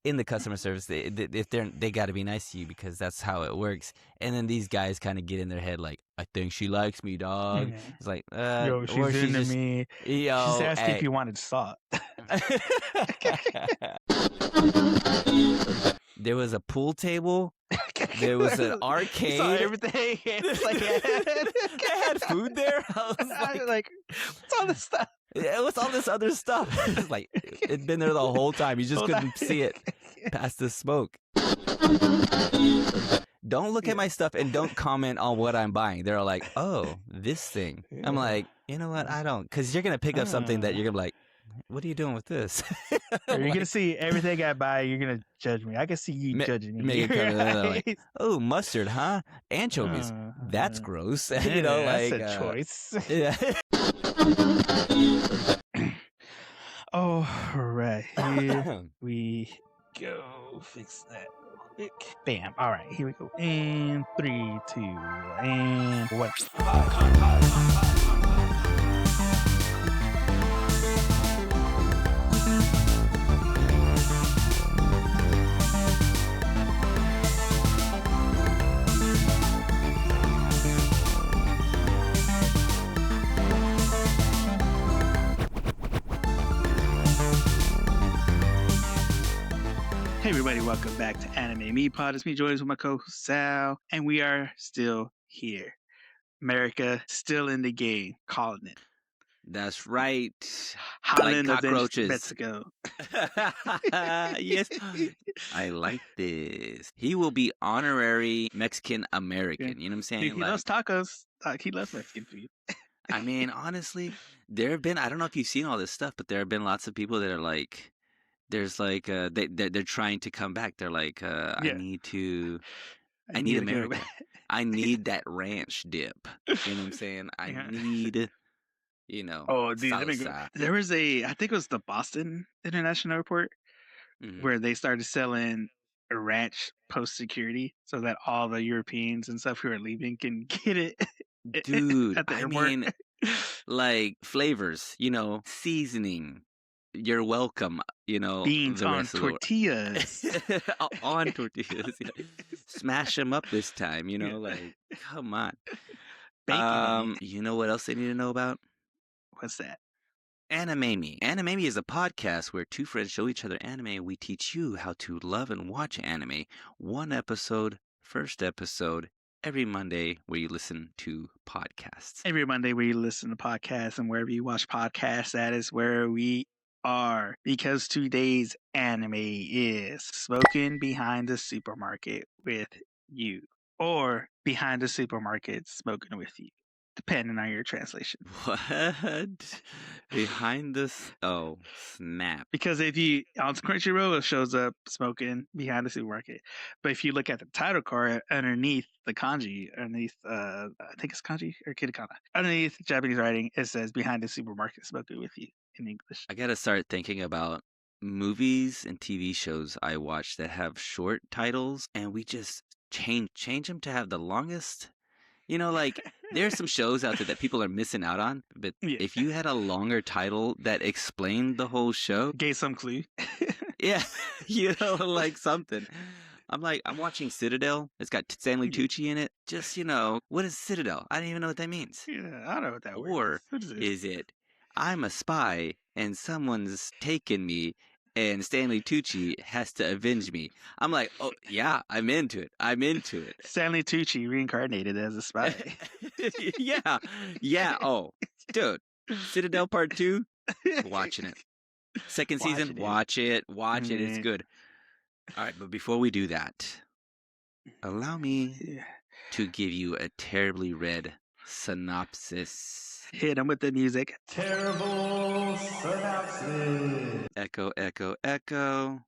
In the customer service, they got to be nice to you because that's how it works. And then these guys kind of get in their head like, I think she likes me, dog. Yeah. It's like, Yo, or she's into just, me. yo, She's asking if hey. you wanted salt. There was a pool table. There was an arcade. You saw everything. It's like they had food there. I was like, what's all this stuff? What's all this other stuff? It's like it'd been there the whole time. You just couldn't see it past the smoke. Don't look at my stuff and don't comment on what I'm buying. They're like, oh, this thing. I'm like, you know what? I don't. Because you're going to pick up something that you're going to be like, what are you doing with this? You're going to see everything I buy. You're going to judge me. I can see you judging me. Make it like, oh, mustard, huh? Anchovies. That's gross. You know, that's like a choice. Yeah. Oh, right. Here we go. Fix that. Bam. All right. Here we go. And 3, 2, and 1. Hey everybody, welcome back to Anime Me Pod. It's me, Joyce, with my co-host Sal, and we are still here. America still in the game, calling it. That's right. Holland, like cockroaches. Mexico. Yes, I like this. He will be honorary Mexican American. You know what I'm saying? Dude, he loves tacos. He loves Mexican food. I mean, honestly, there have been, I don't know if you've seen all this stuff, but there have been lots of people that are like, there's like, they're trying to come back. They're like, I need America. I need that ranch dip. You know what I'm saying? I need, you know, dude, salsa. There was I think it was the Boston International Airport, where they started selling a ranch post-security so that all the Europeans and stuff who are leaving can get it. Dude, at the I airport. mean, like flavors, you know, seasoning. You're welcome, you know. Beans on tortillas. On tortillas. Yeah. Smash them up this time, you know, like, come on. Bacon. You know what else they need to know about? What's that? Anime Me. Anime Me is a podcast where two friends show each other anime and we teach you how to love and watch anime. One episode, first episode, every Monday where you listen to podcasts. Every Monday where you listen to podcasts and wherever you watch podcasts, that is where we are. Because today's anime is Smoking Behind the Supermarket with You. Or Behind the Supermarket Smoking with You. Depending on your translation. What? Behind this? Oh, snap. Because if you, on Crunchyroll, it shows up Smoking Behind the Supermarket. But if you look at the title card underneath the kanji, I think it's kanji or katakana, underneath Japanese writing, it says Behind the Supermarket Smoking with You in English. I gotta start thinking about movies and TV shows I watch that have short titles, and we just change them to have the longest. You know, like, there's some shows out there that people are missing out on, but if you had a longer title that explained the whole show... Gave some clue. Yeah, you know, like something. I'm watching Citadel. It's got Stanley Tucci in it. Just, you know, what is Citadel? I don't even know what that means. Yeah, I don't know what that word is. Or is it, I'm a spy and someone's taken me and Stanley Tucci has to avenge me? I'm like, oh, yeah, I'm into it. Stanley Tucci reincarnated as a spy. Yeah. Oh, dude. Citadel Part 2, watching it. Second season, watch it. It's good. All right, but before we do that, allow me to give you a terribly read synopsis. Hit him with the music. Terrible synopsis. Echo, echo, echo.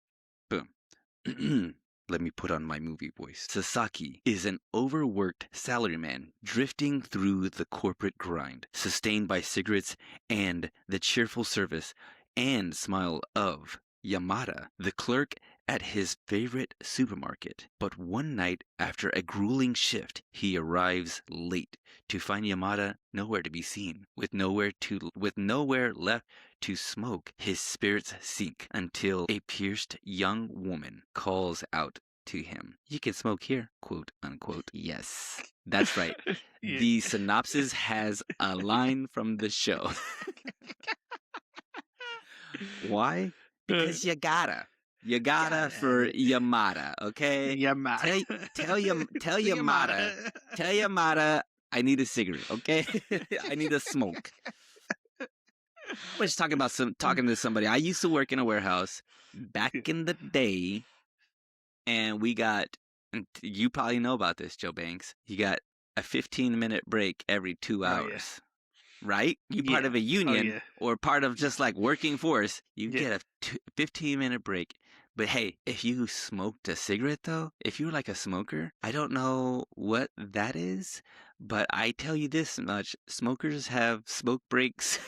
Boom. Let me put on my movie voice. Sasaki is an overworked salaryman drifting through the corporate grind, sustained by cigarettes and the cheerful service and smile of Yamada, the clerk at his favorite supermarket. But one night, after a grueling shift, he arrives late to find Yamada nowhere to be seen. With nowhere left to smoke, his spirits sink until a pierced young woman calls out to him. "You can smoke here," quote unquote. Yes, that's right. Yeah. The synopsis has a line from the show. Why? Because you gotta for Yamada, okay? Yamada. Tell Yamada, I need a cigarette, okay? I need a smoke. We're just talking to somebody. I used to work in a warehouse back in the day, and and you probably know about this, Joe Banks. You got a 15-minute break every 2 hours. Yeah. Right? You part of a union or part of just like working force, you get a 15-minute break. But hey, if you smoked a cigarette though, if you're like a smoker, I don't know what that is, but I tell you this much, smokers have smoke breaks.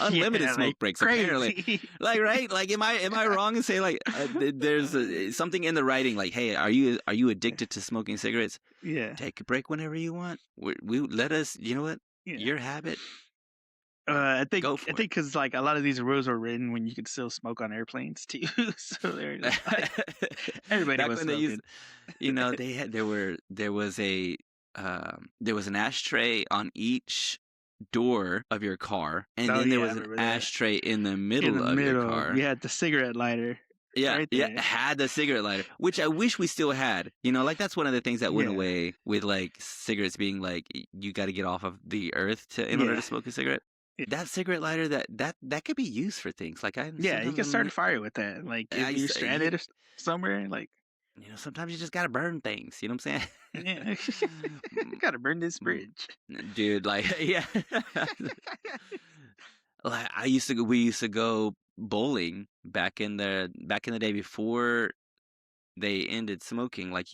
Unlimited smoke breaks, crazy. Apparently. Like, right? Like, am I wrong in saying like there's something in the writing like, hey, are you addicted to smoking cigarettes? Yeah. Take a break whenever you want. We let us, you know what? Yeah. Your habit. I think because like a lot of these rules were written when you could still smoke on airplanes too. So they're just like, everybody was smoking. There was an ashtray on each door of your car, and then there was an ashtray in the middle of your car. You had the cigarette lighter. Yeah, right there. Had the cigarette lighter, which I wish we still had. Like that's one of the things that went away with like cigarettes being like you got to get off of the earth in order to smoke a cigarette. Yeah. That cigarette lighter that could be used for things like you can start a fire with that. Like if you're stranded somewhere, like sometimes you just gotta burn things. You know what I'm saying? Yeah, gotta burn this bridge, dude. Like yeah, like we used to go bowling back in the day before they ended smoking. Like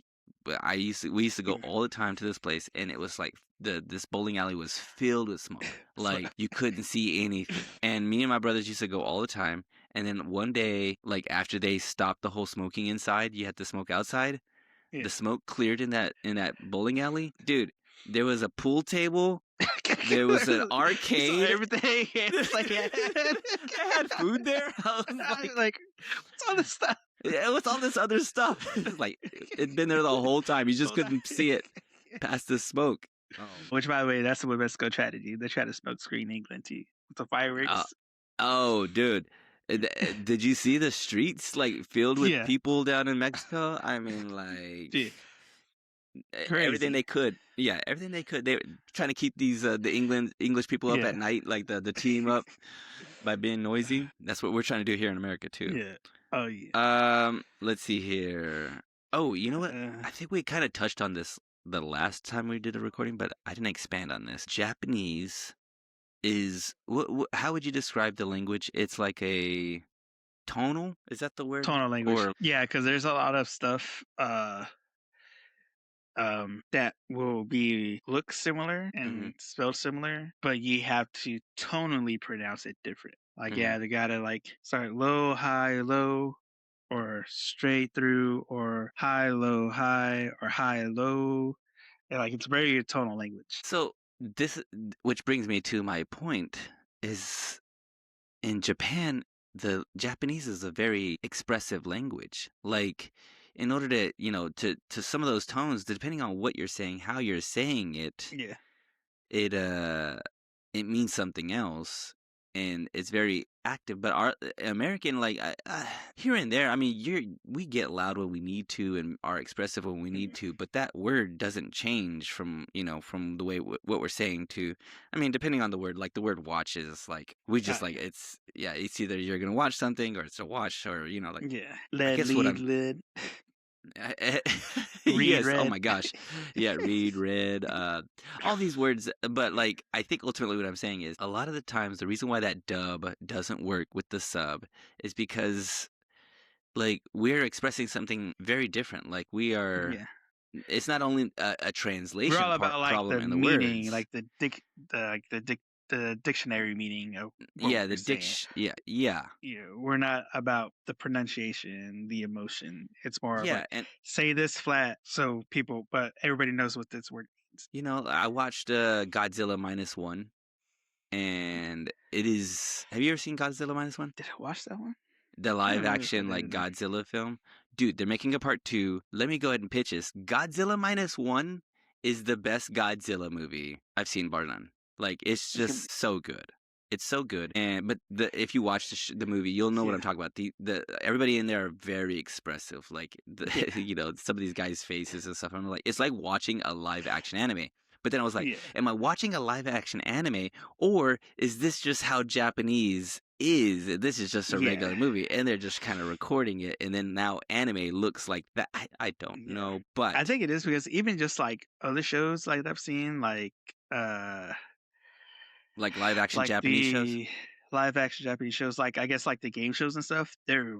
we used to go all the time to this place, and it was like this bowling alley was filled with smoke. Like you couldn't see anything. And me and my brothers used to go all the time. And then one day, like after they stopped the whole smoking inside, you had to smoke outside. Yeah. The smoke cleared in that bowling alley, dude. There was a pool table. There was an arcade. So everything. Like they had food there. I was like, what's all this stuff? Yeah, what's all this other stuff? Like it'd been there the whole time. You just couldn't see it past the smoke. Oh. Which, by the way, that's what let's go try to do. They try to smoke screen England too with the fireworks. Oh, dude. Did you see the streets like filled with people down in Mexico? I mean, like everything they could. Yeah, everything they could. They were trying to keep these the English people up at night, like the team up by being noisy. That's what we're trying to do here in America too. Yeah. Oh yeah. Let's see here. Oh, you know what? I think we kind of touched on this the last time we did a recording, but I didn't expand on this. Japanese is how would you describe the language? It's like a tonal. Is that the word? Tonal language. Yeah, because there's a lot of stuff that will look similar and spelled similar, but you have to tonally pronounce it different. Like they gotta like start low, high, low, or straight through, or high, low, high, or high, low. And like it's very tonal language. So this, which brings me to my point, is in Japan, the Japanese is a very expressive language. Like, in order to, to some of those tones, depending on what you're saying, how you're saying it, it means something else, and it's very active. But our American, like here and there, I mean, we get loud when we need to and are expressive when we need to, but that word doesn't change from the way what we're saying to. I mean, depending on the word, like the word watch is like we just like it's either you're gonna watch something or it's a watch or like lid. Yes. Read. Oh my gosh. Yeah. Read, read, all these words. But like, I think ultimately what I'm saying is a lot of the times the reason why that dub doesn't work with the sub is because like we're expressing something very different. Like we are. Yeah. It's not only a translation We're all about like problem the in the meaning, words. like the the dictionary meaning of what Yeah, we're the saying. yeah. We're not about the pronunciation, the emotion. It's more of Yeah, like and say this flat so people, but everybody knows what this word means. I watched Godzilla minus one, and it is. Have you ever seen Godzilla minus one? Did I watch that one? The I live don't know if I action did like or not. Godzilla film? Dude, they're making a part two. Let me go ahead and pitch this. Godzilla minus one is the best Godzilla movie I've seen, bar none. Like, it's just so good. It's so good. But if you watch the movie, you'll know what I'm talking about. The everybody in there are very expressive. Like some of these guys' faces and stuff. I'm like, it's like watching a live action anime. But then I was like, am I watching a live action anime, or is this just how Japanese is? This is just a regular movie, and they're just kind of recording it, and then now anime looks like that. I don't know, but I think it is because even just like other shows like I've seen, like live action like Japanese shows. the live action Japanese shows, like I guess like the game shows and stuff, they're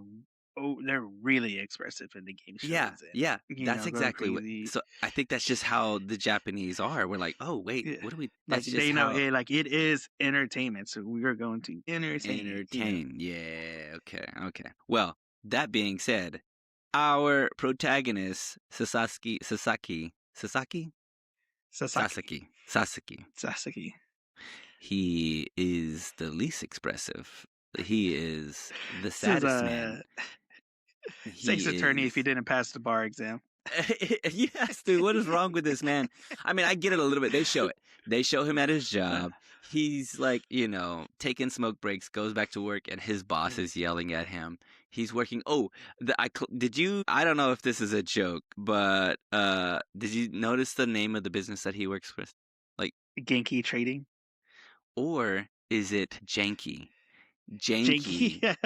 really expressive in the game shows. Yeah, that's exactly what. crazy. So I think that's just how the Japanese are. We're like, oh wait, what do we? Like That's just they know how it. Like it is entertainment, so we are going to entertain. Yeah. Okay. Well, that being said, our protagonist Sasaki. He is the least expressive. He is the saddest man. State's attorney if he didn't pass the bar exam. Yes, dude. What is wrong with this man? I mean, I get it a little bit. They show it. They show him at his job. He's like, taking smoke breaks, goes back to work, and his boss is yelling at him. He's working. Oh, did you? I don't know if this is a joke, but did you notice the name of the business that he works with? Like Genki Trading, or is it Janky? Janky.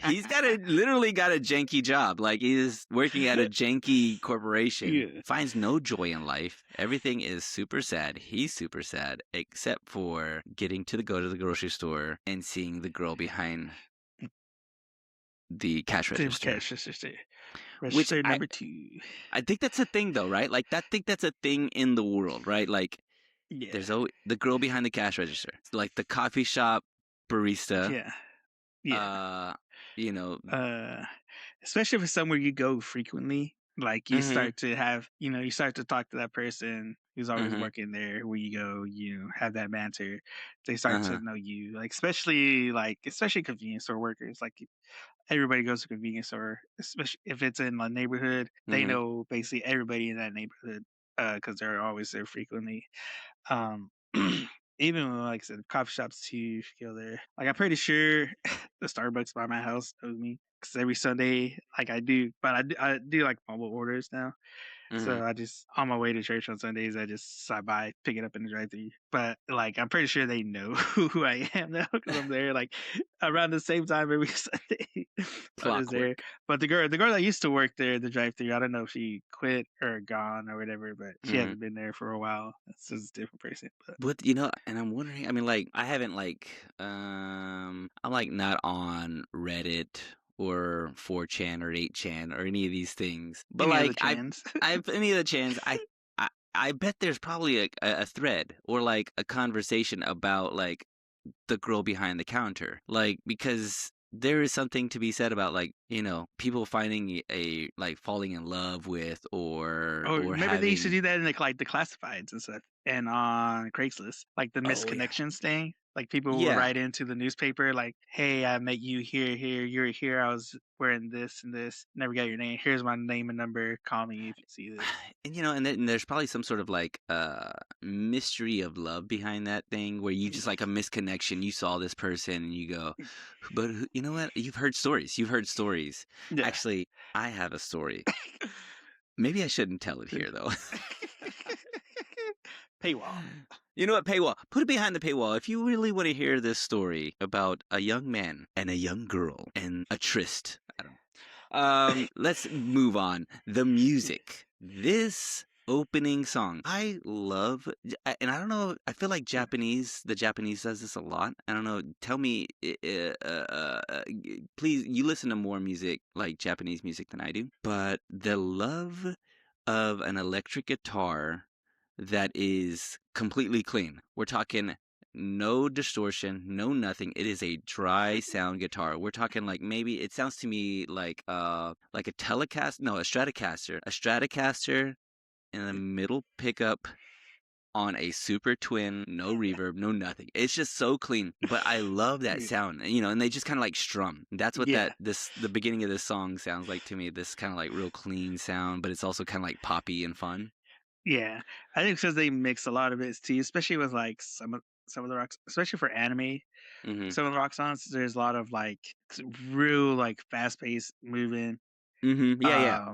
He's literally got a janky job. Like he's working at a janky corporation. Finds no joy in life. Everything is super sad. He's super sad, except for getting to go to the grocery store and seeing the girl behind the cash register. Register number 2. I think that's a thing, though, right? Like I think that's a thing in the world, right? Like there's always the girl behind the cash register. It's like the coffee shop barista. Especially if it's somewhere you go frequently, like you start to have, you start to talk to that person who's always working there. Where you go, have that banter. They start to know you, like especially convenience store workers. Like everybody goes to convenience store, especially if it's in a neighborhood. They know basically everybody in that neighborhood because they're always there frequently. Even when, like I said, coffee shops too, if you go there. Like, I'm pretty sure the Starbucks by my house knows me because every Sunday, like I do, but I do like mobile orders now. So I just, on my way to church on Sundays, I just stop by, pick it up in the drive-thru. But like, I'm pretty sure they know who I am now because I'm there like around the same time every Sunday. I was there. But the girl that used to work there, the drive-thru, I don't know if she quit or gone or whatever, but she hasn't been there for a while. It's just a different person. But and I'm wondering. I mean, like, I haven't I'm like not on Reddit or 4chan or 8chan or any of these things. But any like I've any of the chans, I bet there's probably a thread or like a conversation about like the girl behind the counter. Like because there is something to be said about like, people finding falling in love with or maybe they used to do that in the classifieds and stuff and on Craigslist, like the misconnections thing. Like people would write into the newspaper like, hey, I met you here, you're here, I was wearing this and this, never got your name, here's my name and number, call me if you see this. And and there's probably some sort of like mystery of love behind that thing where you just like a misconnection, you saw this person and you go, but you know what, you've heard stories. Actually, I have a story. Maybe I shouldn't tell it here though. Paywall. You know what? Paywall. Put it behind the paywall. If you really want to hear this story about a young man and a young girl and a tryst. I don't know. Let's move on. The music. This opening song. I love, and I don't know, I feel like the Japanese does this a lot. I don't know. Tell me, please, you listen to more music, like Japanese music than I do. But the love of an electric guitar that is completely clean. We're talking no distortion, no nothing. It is a dry sound guitar. We're talking like maybe it sounds to me like a Stratocaster in the middle pickup on a super twin, no reverb, no nothing. It's just so clean. But I love that sound, and they just kind of like strum. That's what the beginning of this song sounds like to me. This kind of like real clean sound, but it's also kind of like poppy and fun. Yeah, I think because they mix a lot of it too, especially with like some of the rocks, especially for anime. Some of the rock songs, there's a lot of like real like fast paced moving. Yeah.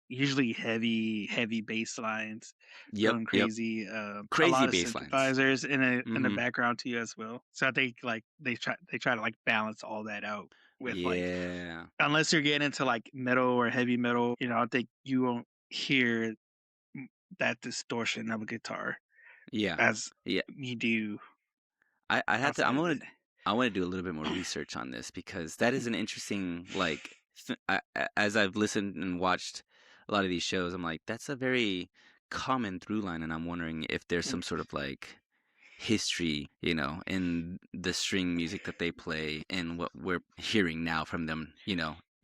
Usually heavy bass lines Yep. going crazy. A Crazy lot of bass lines. synthesizers in the background too as well. So I think like they try to like balance all that out with like, unless you're getting into like metal or heavy metal, I think you won't hear that distortion of a guitar as you do. I want to do a little bit more research on this because that is an interesting like as I've listened and watched a lot of these shows, I'm like, that's a very common through line, and I'm wondering if there's some sort of like history, in the string music that they play and what we're hearing now from them,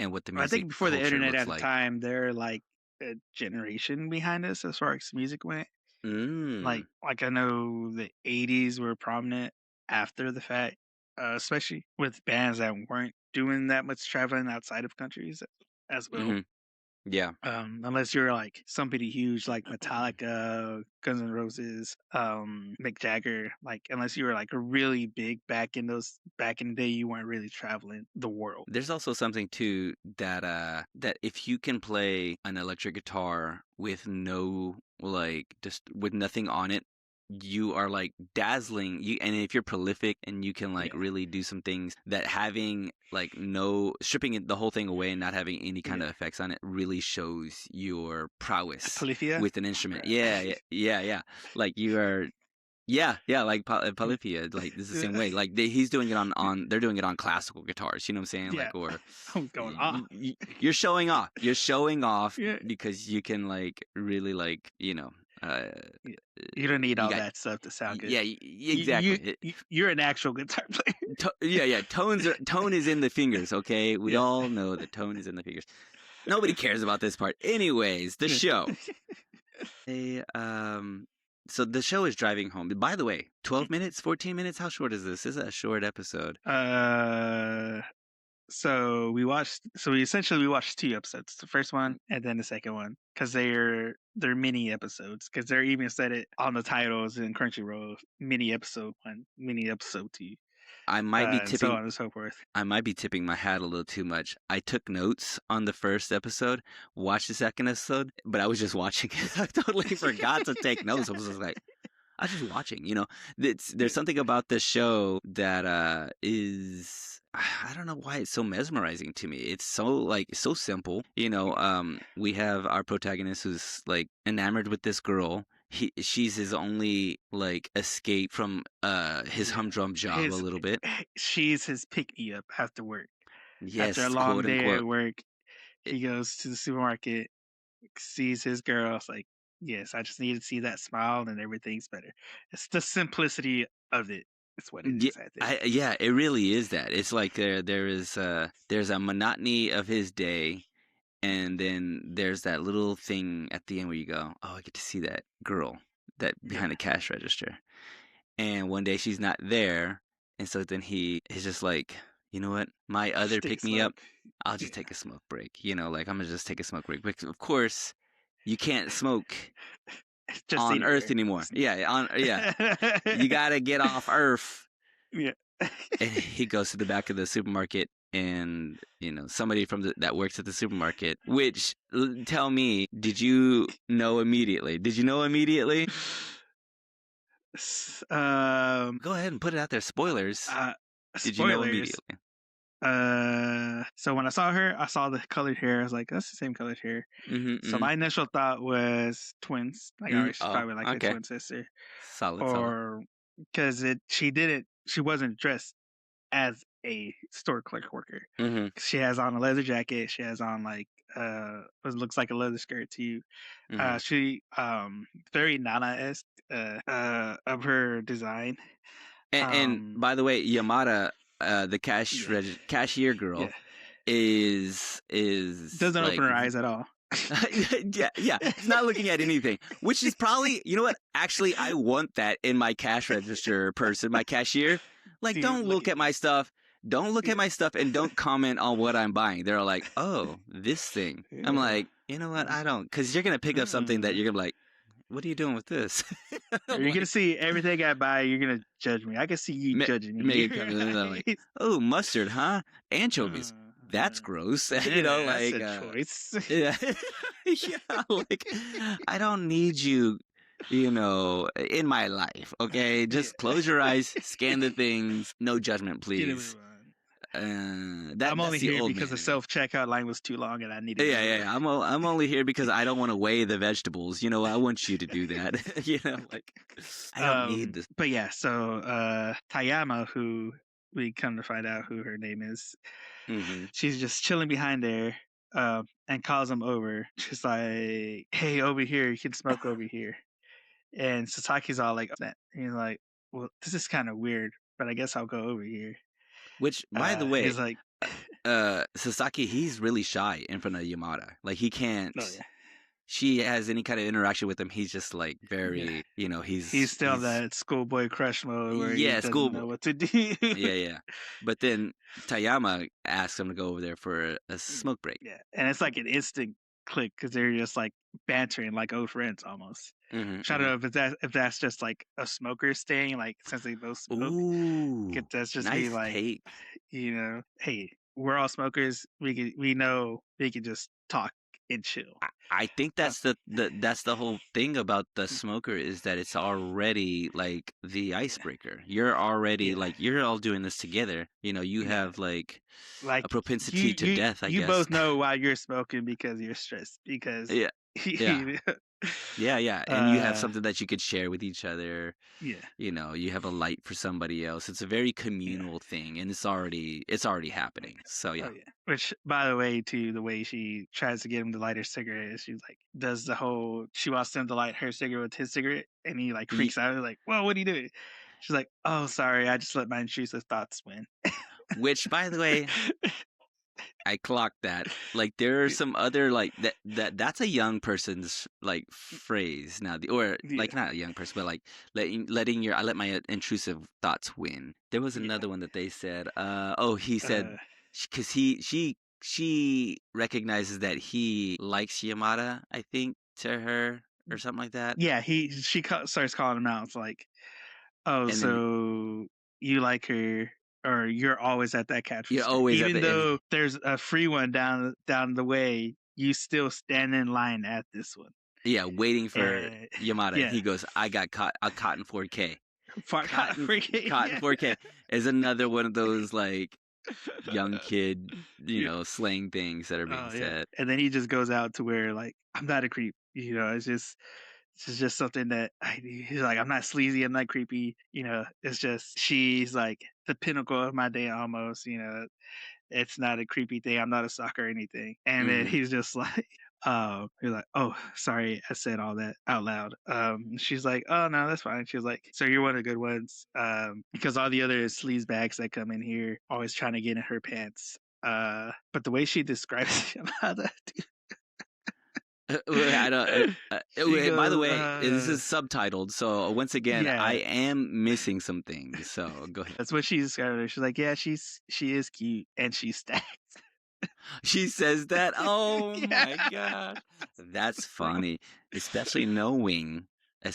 and what the music. I think before the internet at the like. time, they're like a generation behind us as far as music went. Like I know the 80s were prominent after the fact, especially with bands that weren't doing that much traveling outside of countries as well. Yeah. Unless you're like somebody huge like Metallica, Guns N' Roses, Mick Jagger, like unless you were like really big back in the day, you weren't really traveling the world. There's also something too that if you can play an electric guitar with no just with nothing on it, you are like dazzling. And if you're prolific and you can like really do some things that having like stripping the whole thing away and not having any kind of effects on it really shows your prowess with an instrument. Yeah. Like you are. Yeah, like Polyphia, like it's the same way. Like he's doing it on they're doing it on classical guitars. You know what I'm saying? Yeah. Like, or I'm going off. You're showing off. You're showing off because you can like really like you don't need all that stuff to sound good. Yeah, exactly. You're an actual guitar player. Tone is in the fingers. Okay, we all know the tone is in the fingers. Nobody cares about this part. Anyways, the show. So the show is driving home. By the way, 12 minutes, 14 minutes? How short is this? This is a short episode. So we essentially watched 2 episodes. The first one and then the second one. Because they're mini episodes. Because they're even said it on the titles in Crunchyroll. Mini episode 1, mini episode 2. I might be tipping, so on and so forth. I might be tipping my hat a little too much. I took notes on the first episode, watched the second episode, but I was just watching it. I totally forgot to take notes. I was just like, I was just watching. There's something about this show that is, I don't know why it's so mesmerizing to me. It's so simple. We have our protagonist who's like enamored with this girl. She's his only like escape from his humdrum job a little bit. She's his pick-me-up after work. Yes, after a long day at work, he goes to the supermarket, sees his girl. It's like, yes, I just need to see that smile and everything's better. It's the simplicity of it. That's what it is. I think. It really is that. It's like there's a monotony of his day. And then there's that little thing at the end where you go, oh, I get to see that girl that behind the cash register. And one day she's not there. And so then he is just like, you know what? My other pick-me-up, I'll just take a smoke break. Like I'm going to just take a smoke break. Because, of course, you can't smoke just on Earth anymore. Yeah. You got to get off Earth. Yeah. And he goes to the back of the supermarket. And somebody that works at the supermarket. Which, tell me, did you know immediately? Go ahead and put it out there. Spoilers. Did you know immediately? So when I saw her, I saw the colored hair. I was like, that's the same colored hair. So my initial thought was twins. Like, she's probably like a twin sister. Solid. Because she wasn't dressed as a store clerk worker. She has on a leather jacket. She has on like what looks like a leather skirt too. Mm-hmm. She very Nana-esque of her design. And by the way, Yamada, the cashier girl, Yeah. is Doesn't like open her eyes at all. yeah, she's not looking at anything, which is probably, you know what? Actually, I want that in my cash register person, my cashier. Like, don't look at my stuff. Don't look at my stuff and don't comment on what I'm buying. They're like, oh, this thing. I'm like, you know what? I don't, because you're gonna pick up something that you're gonna be like, what are you doing with this? You're gonna see everything I buy. You're gonna judge me. I can see you judging me. Make it come in and I'm like, oh, mustard, huh? Anchovies. That's gross. You know, like that's a choice. yeah, yeah. Like, I don't need you, you know, in my life. Okay, just close your eyes, scan the things. No judgment, please. I'm only here because the self-checkout line was too long and I needed. Yeah. I'm only here because I don't want to weigh the vegetables. You know, I want you to do that. You know, like I don't need this. But yeah, so Tayama, who we come to find out who her name is, she's just chilling behind there and calls him over. She's like, "Hey, over here, you can smoke over here." And Sasaki's all like, he's like, "Well, this is kind of weird, but I guess I'll go over here." Which, by the way, he's like, Sasaki, he's really shy in front of Yamada. Like, he can't. She has any kind of interaction with him. He's just like very, you know, he's still that schoolboy crush mode where he doesn't know what to do. Yeah. But then Tayama asks him to go over there for a smoke break. Yeah, and it's like an instant click because they're just like bantering like old friends almost. I don't know if that's just like a smoker's thing, like since they both smoke. Ooh, that's just nice be like, take. You know, hey, we're all smokers. We know we can just talk and chill. I think that's the whole thing about the smoker is that it's already like the icebreaker. You're already like you're all doing this together. You know, you have like a propensity to death. I guess you both know why you're smoking because you're stressed. Because yeah. And you have something that you could share with each other. Yeah. You know, you have a light for somebody else. It's a very communal thing, and it's already happening. So yeah. Which, by the way, too, the way she tries to get him to light her cigarette, she's like, does the whole she wants him to light her cigarette with his cigarette, and he like freaks out. He's like, "Whoa, what are you doing?" She's like, "Oh, sorry, I just let my intrusive thoughts win." Which, by the way, I clocked that. Like, there are some other like that's a young person's like phrase now, or like not a young person, but like letting your I let my intrusive thoughts win. There was another one that they said. He said because she recognizes that he likes Yamada, I think, to her or something like that. Yeah, she starts calling him out. It's like, oh, and so you like her. Or you're always at that catch. You're always even though there's a free one down the way, you still stand in line at this one. Yeah, waiting for Yamada. Yeah. He goes, "I got a cotton 4K." Cotton 4K is another one of those like young kid, you know, slang things that are being said. And then he just goes out to where like, I'm not a creep. You know, it's just something that he's like, I'm not sleazy, I'm not creepy. You know, it's just she's like the pinnacle of my day almost. You know, it's not a creepy thing. I'm not a stalker or anything. And then he's just like, he's like, oh, sorry, I said all that out loud. She's like, oh no, that's fine. She was like, so you're one of the good ones. Because all the other sleaze bags that come in here always trying to get in her pants. But the way she describes Yamada, I don't. By the way, this is subtitled, so once again, I am missing some things. So go ahead. That's what she described her. She's like, yeah, she is cute and she's stacked. She says that. Oh my god, that's funny, especially knowing. We'll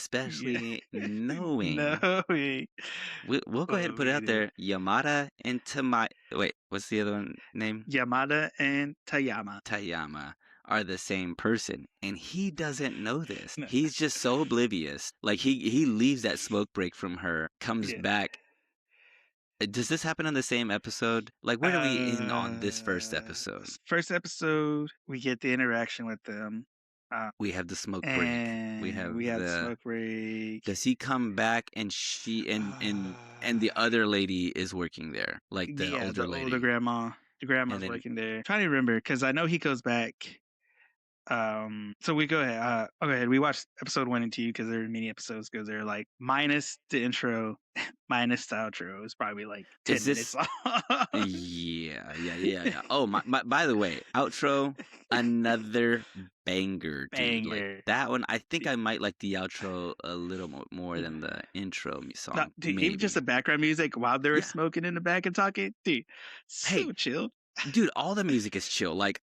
go ahead and put it out there. Yamada and Tamai. Wait, what's the other one name? Yamada and Tayama. Tayama are the same person, and he doesn't know this. No. He's just so oblivious. Like he leaves that smoke break from her, comes back. Does this happen on the same episode? Like, where do we end on this first episode? First episode, we get the interaction with them. We have the smoke break. We have the smoke break. Does he come back and she and the other lady is working there, like the older lady, older grandma. The grandma's working there. I'm trying to remember because I know he goes back So we go ahead. Go ahead. We watched episode 1 and 2 because they're mini episodes because they're like minus the intro, minus the outro. It's probably like 10 minutes long. Yeah. Oh, by the way, outro, another banger, dude. Like that one, I think I might like the outro a little more than the intro song. No, dude, maybe. Even just the background music while they were smoking in the back and talking, dude, so chill. Dude, all the music is chill. Like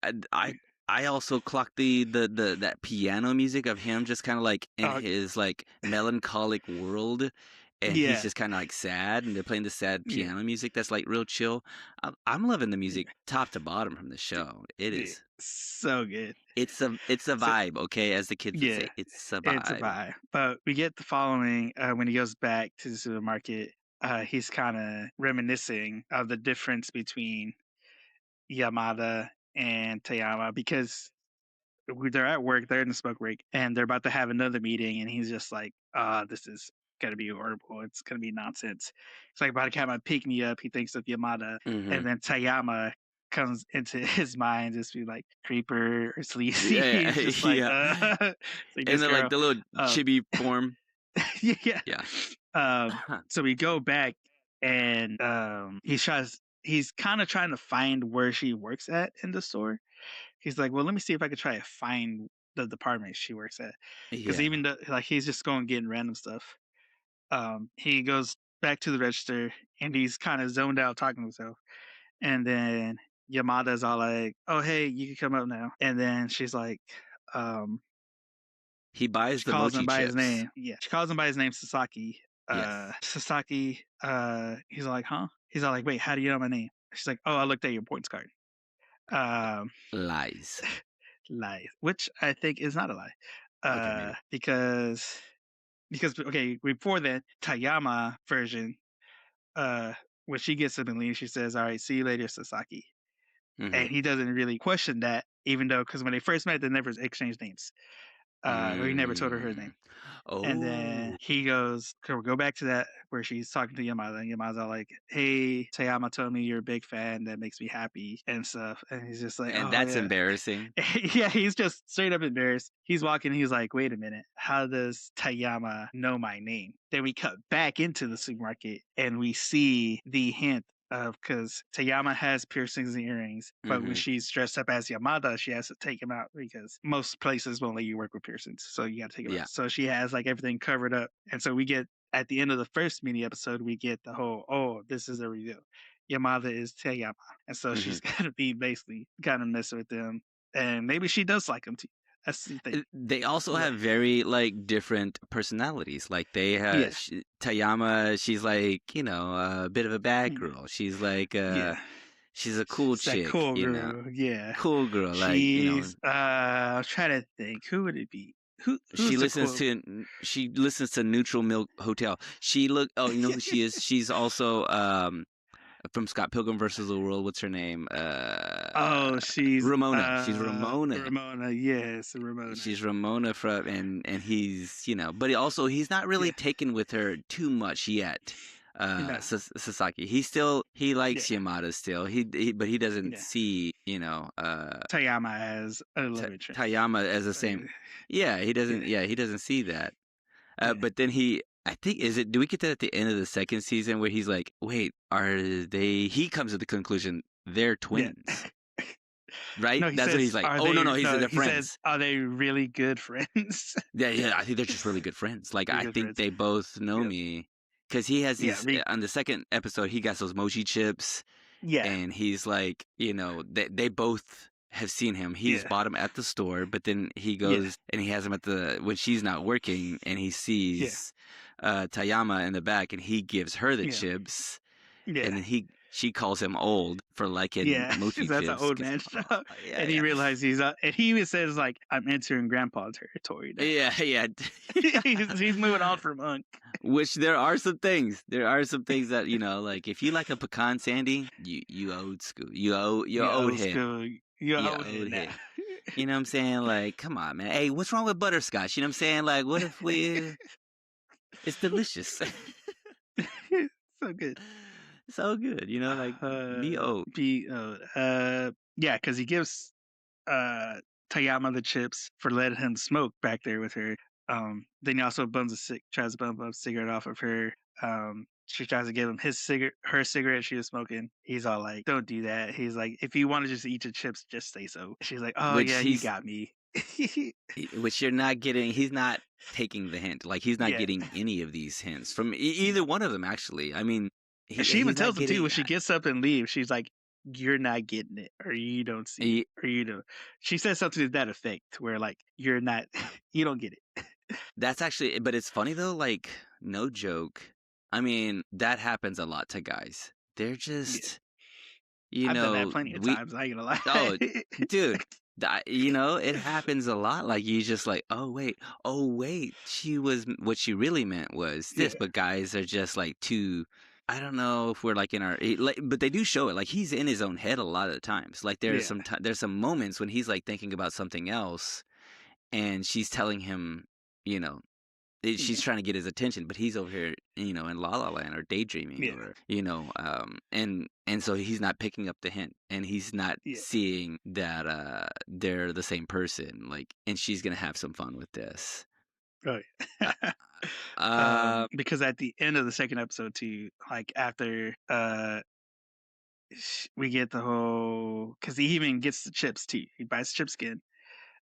I also clocked that piano music of him just kind of like in his like melancholic world, and he's just kind of like sad, and they're playing the sad piano music that's like real chill. I'm loving the music top to bottom from the show. It is so good. It's a vibe, okay, as the kids would say. It's a vibe. It's a vibe. But we get the following when he goes back to the supermarket. He's kind of reminiscing of the difference between Yamada and Tayama because they're at work, they're in the smoke break, and they're about to have another meeting, and he's just like, this is gonna be horrible. It's gonna be nonsense. It's like by the time I pick me up, he thinks of Yamada, and then Tayama comes into his mind, just be like creeper or sleazy. Yeah, just like, and then like the little chibi form. Yeah. So we go back, and he's kind of trying to find where she works at in the store. He's like, well, let me see if I could try to find the department she works at. Because even though like he's just going getting random stuff. He goes back to the register and he's kind of zoned out talking to himself. And then Yamada's all like, oh hey, you can come up now. And then she's like, he buys the mochi chips. By his name. Yeah. She calls him by his name, Sasaki. Sasaki, he's like, huh? He's all like, wait, how do you know my name? She's like, oh, I looked at your points card. Lies, which I think is not a lie. Because okay, before that Tayama version, when she gets up and leaves, she says, all right, see you later, Sasaki. And he doesn't really question that, even though because when they first met, they never exchanged names. Or he never told her name. And then he goes, go back to that where she's talking to Yamada, and Yamada's all like, hey, Tayama told me you're a big fan. That makes me happy and stuff. And he's just like, and that's embarrassing. He's just straight up embarrassed. He's walking, he's like, wait a minute, how does Tayama know my name? Then we cut back into the supermarket and we see the hint of, because Tayama has piercings and earrings, but when she's dressed up as Yamada, she has to take them out because most places won't let you work with piercings, so you got to take them out. So she has like everything covered up, and so we get at the end of the first mini episode, we get the whole, this is a reveal. Yamada is Tayama, and so she's gonna be basically kind of messing with them, and maybe she does like him too. That's the thing. They also have very like different personalities. Like they have Tayama. She's like a bit of a bad girl. She's like she's a cool chick. Cool girl. Yeah. Cool girl. She's I'm trying to think. Who would it be? She listens to Neutral Milk Hotel. She who she is? She's also from Scott Pilgrim versus the World. What's her name? She's Ramona. She's Ramona. Ramona, yes, Ramona. She's Ramona from, and he's but he's not really taken with her too much yet. Sasaki. He likes Yamada still. But he doesn't see Tayama as a love interest. Tayama as the same. Yeah, he doesn't. Yeah, he doesn't see that. But then I think, do we get that at the end of the second season where he's like, wait, he comes to the conclusion they're twins. Right? No, That's what he's like. They're friends. He says, are they really good friends? Yeah, I think they're just really good friends. Like, I think they both know me. Because he has these, on the second episode, he got those mochi chips. Yeah. And he's like, they both have seen him. He's bought him at the store, but then he goes and he has him when she's not working, and he sees Tayama in the back, and he gives her the chips. Yeah. And then she calls him old for liking mochi chips. That's an old man stuff. And he realizes and he even says like, I'm entering grandpa territory now. Yeah. he's moving on from Monk. Which there are some things that, like if you like a pecan sandy, you old school. You owed him. You owed him. You know what I'm saying? Like, come on, man. Hey, what's wrong with butterscotch? You know what I'm saying? Like, what if it's delicious. So good. So good, like be old. Be old. Yeah, because he gives Tayama the chips for letting him smoke back there with her. Then he also tries to bum a cigarette off of her. She tries to give him her cigarette she was smoking. He's all like, "Don't do that." He's like, "If you want to just eat your chips, just say so." She's like, "Oh Which yeah, you got me." which you're not getting. He's not taking the hint. Like, he's not getting any of these hints from either one of them. Actually, I mean, she even tells him too when she gets up and leaves. She's like, "You're not getting it, or you don't see it, or you don't." She says something to that effect, where like, "You're not, you don't get it." That's actually, but it's funny though. Like, no joke. I mean, that happens a lot to guys. They're just, I've done that plenty of times. I ain't gonna lie. Oh, dude, it happens a lot. Like, you just like, oh wait, what she really meant was this. But guys are just like too. I don't know if we're like in our, but they do show it. Like, he's in his own head a lot of the times. Like, there's some moments when he's like thinking about something else, and she's telling him, she's trying to get his attention, but he's over here, in La La Land or daydreaming, or and so he's not picking up the hint, and he's not seeing that they're the same person. Like, and she's gonna have some fun with this. Oh, because at the end of the second episode too, like after we get the whole, because he even gets the chips too. He buys the chip skin.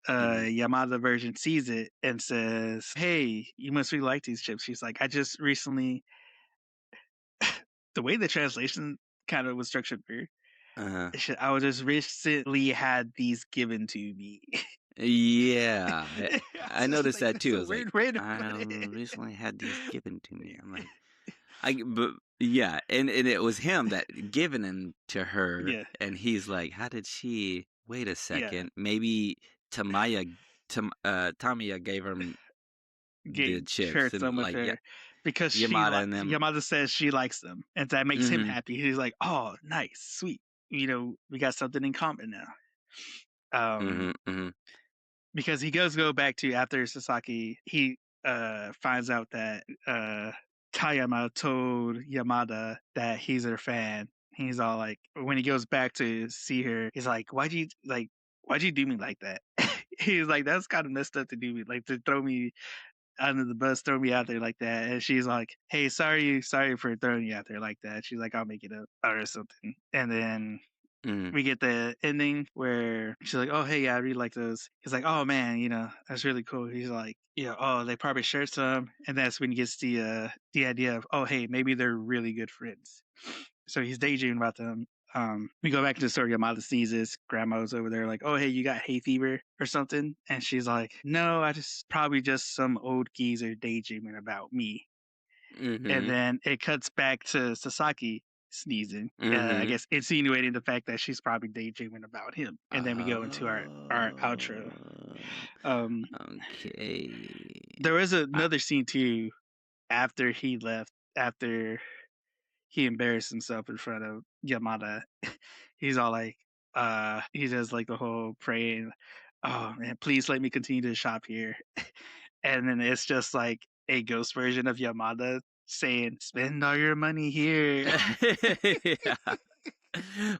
Yamada version sees it and says, "Hey, you must really like these chips." She's like, "I just recently." The way the translation kind of was structured weird. I was just recently had these given to me. Yeah, I noticed that too. I was like, I recently had these given to me. I'm like, but yeah, and it was him that given them to her, and he's like, how did she? Wait a second, maybe Tamiya gave him the chips, and like, because Yamada says she likes them, and that makes him happy. He's like, "Oh, nice, sweet. We got something in common now." Because he does go back to after Sasaki, he finds out that Tayama told Yamada that he's her fan. He's all like, when he goes back to see her, he's like, "Why'd you do me like that?" He's like, "That's kind of messed up to do me, like to throw me under the bus, throw me out there like that." And she's like, "Hey, sorry for throwing you out there like that." She's like, "I'll make it up," or something. And then we get the ending where she's like, "Oh, hey, yeah, I really like those." He's like, "Oh man, that's really cool." He's like, "Oh, they probably shared some," and that's when he gets the idea of, "Oh, hey, maybe they're really good friends." So he's daydreaming about them. We go back to the story. Yamada sees this. Grandma's over there like, "Oh, hey, you got hay fever or something?" And she's like, "No, probably just some old geezer daydreaming about me." And then it cuts back to Sasaki sneezing. I guess insinuating the fact that she's probably daydreaming about him. And then we go into our outro. Okay. There was another scene too after he left, after he embarrassed himself in front of Yamada. He's all like, he does like the whole praying, "Oh man, please let me continue to shop here." And then it's just like a ghost version of Yamada saying, "Spend all your money here."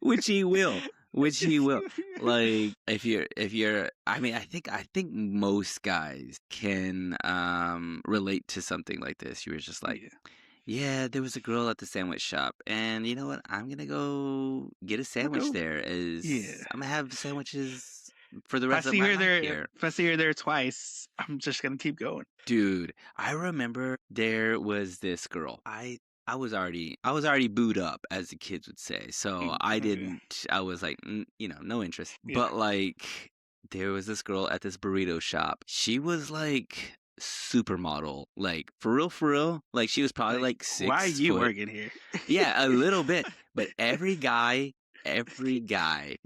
Which he will. Like, if you're I mean, I think most guys can relate to something like this. You were just like, yeah, there was a girl at the sandwich shop, and you know what? I'm gonna go get a sandwich there. I'm gonna have sandwiches for the rest of my life here. If I see her there twice, I'm just gonna keep going. Dude, I remember there was this girl. I was already booed up, as the kids would say. So I was like, no interest. But like, there was this girl at this burrito shop. She was like supermodel, like for real. Like, she was probably like 6 Why are you foot. working here? Yeah, a little bit. But every guy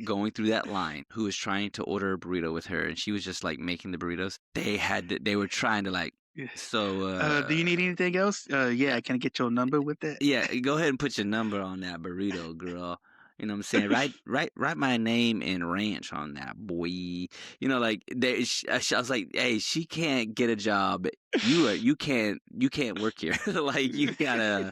going through that line who was trying to order a burrito with her, and she was just like making the burritos, they were trying to like, so do you need anything else? Yeah, can I get your number with that? Yeah, go ahead and put your number on that burrito, girl. You know what I'm saying? Write my name and ranch on that, boy. Like, I was like, hey, she can't get a job. You can't work here. Like, you gotta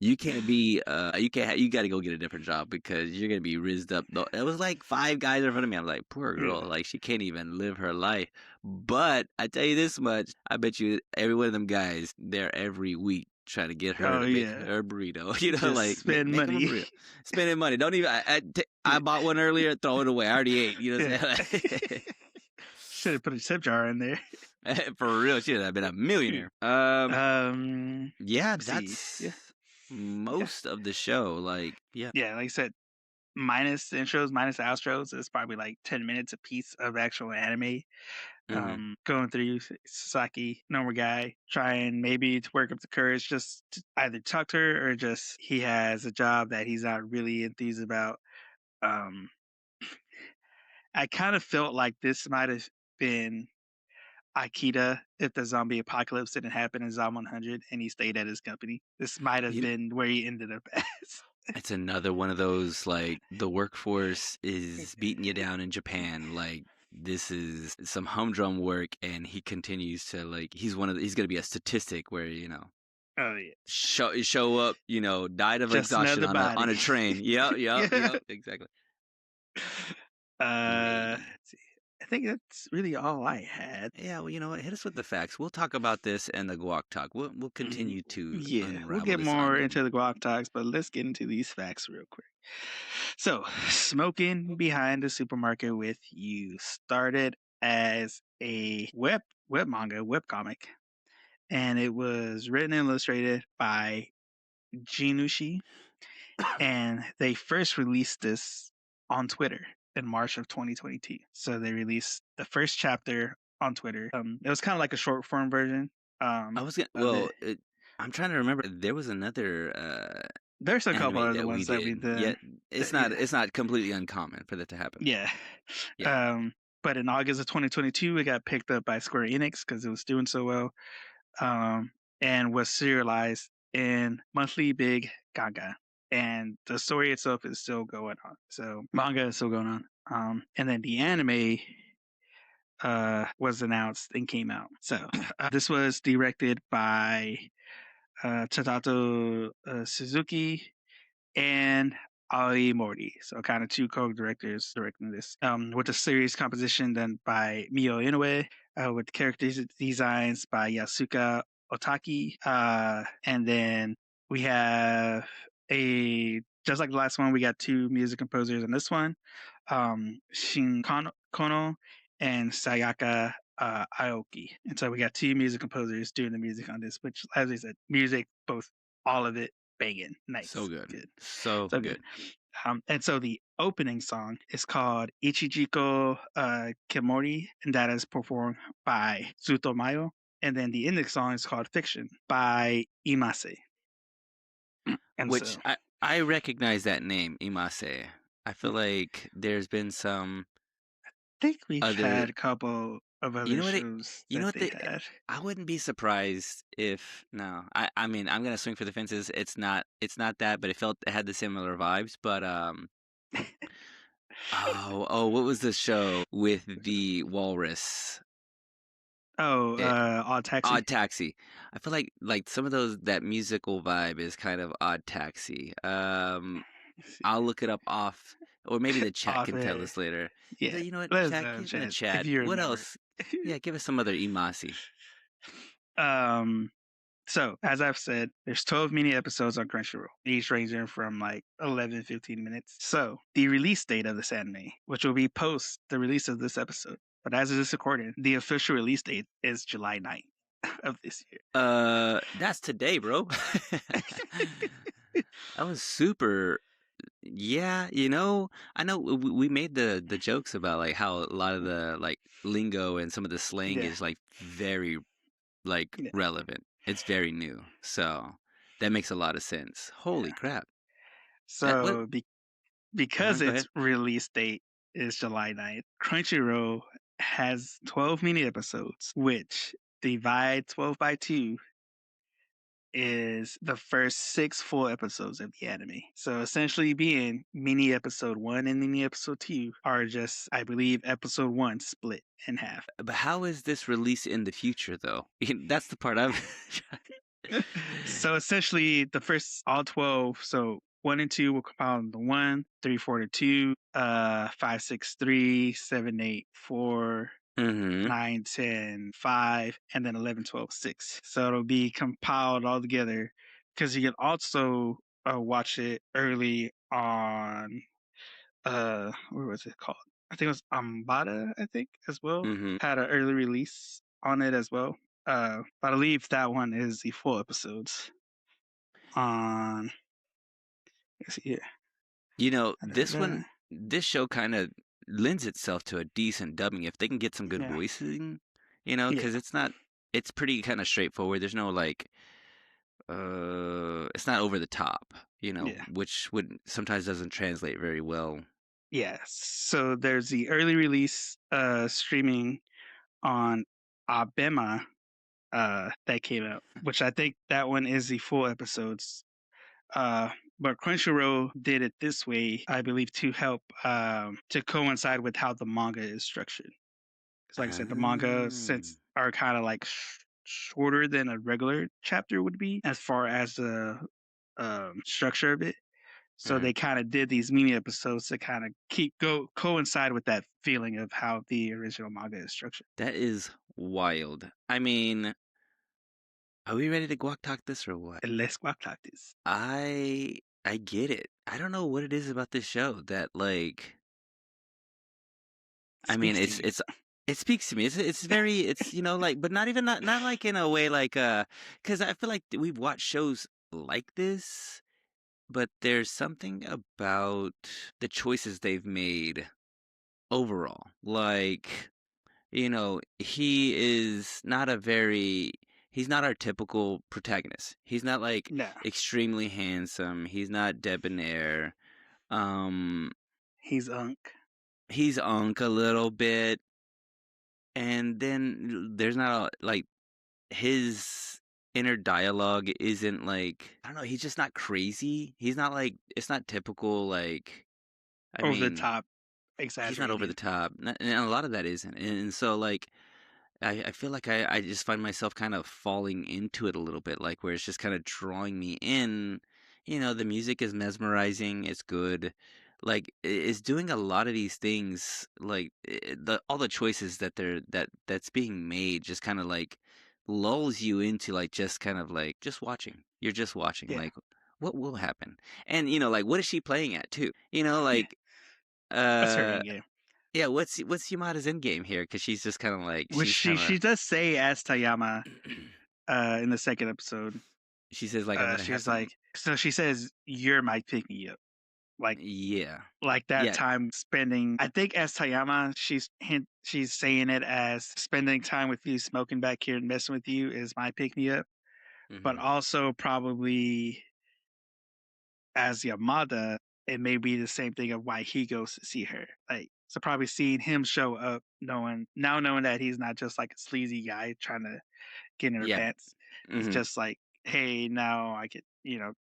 You can't be you got to go get a different job because you're gonna be rizzed up. It was like 5 guys in front of me. I'm like, poor girl, like she can't even live her life. But I tell you this much, I bet you every one of them guys there every week trying to get her to make her a burrito. You know, Just like spend make them a money. burrito, spending money. Don't even. I bought one earlier, throw it away. I already ate. You know what I'm saying? Should have put a tip jar in there. For real, she would have been a millionaire. Yeah, that's most of the show. Like, like I said, minus the intros, minus the outros, it's probably like 10 minutes a piece of actual anime. Going through Sasaki, normal guy, trying maybe to work up the courage just to either talk to her or just he has a job that he's not really enthused about. I kind of felt like this might have been Akita if the zombie apocalypse didn't happen in Zom 100 and he stayed at his company. This might have been where he ended up as. It's another one of those, like, the workforce is beating you down in Japan. Like, this is some humdrum work, and he continues to, like, he's going to be a statistic where, you know, oh yeah, show up, you know, died of just exhaustion on a train. Yep, exactly. Let's see. I think that's really all I had. Yeah, well, you know what? Hit us with the facts. We'll talk about this in the Guac Talk. We'll continue to we'll get more into the Guac Talks, but let's get into these facts real quick. So, Smoking Behind the Supermarket with You started as a web manga, web comic, and it was written and illustrated by Jinushi, and they first released this on Twitter in March of 2022. So they released the first chapter on Twitter. It was kind of like a short form version. I'm trying to remember. There was another. There's a couple other ones that we did. Yeah, it's not completely uncommon for that to happen. Yeah. But in August of 2022, it got picked up by Square Enix because it was doing so well, and was serialized in Monthly Big Gaga. And the story itself is still going on. So manga is still going on. And then the anime was announced and came out. So this was directed by Tadato Suzuki and Aoi Mori. So kind of two co-directors directing this. With the series composition done by Mio Inoue, with character designs by Yasuka Otaki. And then we have just like the last one, we got two music composers on this one, Shin Kono and Sayaka Aoki. And so we got two music composers doing the music on this, which, as I said, music, all of it banging. Nice. So good. So good. And so the opening song is called Ichijiko Kemori, and that is performed by Tsuto Mayo. And then the ending song is called Fiction by Imase. Which I recognize that name, Imase. I feel like there's been some. I think we've had a couple of other shows. I wouldn't be surprised if I mean I'm gonna swing for the fences. It's not that, but it had the similar vibes. But what was the show with the walrus? Odd Taxi. Odd Taxi. I feel like some of that musical vibe is kind of Odd Taxi. I'll look it up off, or maybe the chat can tell us later. Yeah, you know what? Chat. What else? Yeah, give us some other Imasi. So, as I've said, there's 12 mini episodes on Crunchyroll, each ranging from like 11, 15 minutes. So, the release date of this anime, which will be post the release of this episode, but as of this recording, the official release date is July 9th of this year. That's today, bro. That was super. Yeah, you know, I know we made the jokes about like how a lot of the like lingo and some of the slang is like very relevant. It's very new, so that makes a lot of sense. Holy crap! So because its release date is July 9th, Crunchyroll has 12 mini episodes, which divide 12 by 2 is the first 6 full episodes of the anime. So essentially being mini episode 1 and mini episode 2 are just, I believe, episode 1 split in half. But how is this released in the future, though? That's the part So essentially, the first all 12. So 1 and 2 will compound the 1, 3, 4 to 2, 5, 6, 3, 7, 8, 4, Mm-hmm. 9, 10, 5, and then 11, 12, 6. So it'll be compiled all together because you can also watch it early on. What was it called? I think it was Ambada, I think, as well. Mm-hmm. Had an early release on it as well. But I believe that one is the full episodes on. Let's see here. This show kind of lends itself to a decent dubbing if they can get some good Yeah, voicing, yeah, because it's pretty kind of straightforward. There's no like, it's not over the top, yeah, which would sometimes doesn't translate very well. yeah. So there's the early release streaming on Abema that came out, which I think that one is the full episodes. Uh, but Crunchyroll did it this way, I believe, to help to coincide with how the manga is structured. Because, like I said, the manga Um, sets are kind of like shorter than a regular chapter would be, as far as the structure of it. So mhm. they kind of did these mini episodes to kind of coincide with that feeling of how the original manga is structured. That is wild. I mean, are we ready to guac talk this or what? Let's walk like this. I get it. I don't know what it is about this show that like I mean, Speaks to you. it speaks to me. It's very like, but not even not like in a way like because I feel like we've watched shows like this, but there's something about the choices they've made overall. Like, he is not he's not our typical protagonist. He's not like No, extremely handsome. He's not debonair. Um, he's Unk. he's unk a little bit. And then there's not like his inner dialogue isn't like I don't know, he's just not crazy. He's not like it's not typical like I Over the mean, top, he's not over exaggerated. the top. And a lot of that isn't. And so like I feel like I just find myself kind of falling into it a little bit, like where it's just kind of drawing me in. The music is mesmerizing, it's good. Like it's doing a lot of these things, like all the choices that's being made just kind of like lulls you into like just kind of like just watching. You're just watching, Yeah, like what will happen? And like what is she playing at too? yeah. Like That's her uh in game. yeah, what's Yamada's end game here? Because she's just kind of like Which she's kind she of does say as Tayama in the second episode. she says like I'm gonna She have was some. like, so she says, "You're my pick me up." Like Yeah, that yeah. time spending. I think as Tayama, she's saying it as spending time with you, smoking back here and messing with you is my pick me up. But Hmm. also probably as Yamada, it may be the same thing of why he goes to see her. Like, so probably seeing him show up, knowing that he's not just like a sleazy guy trying to get in her Yeah. pants. It's Hmm. just like, hey, now I could,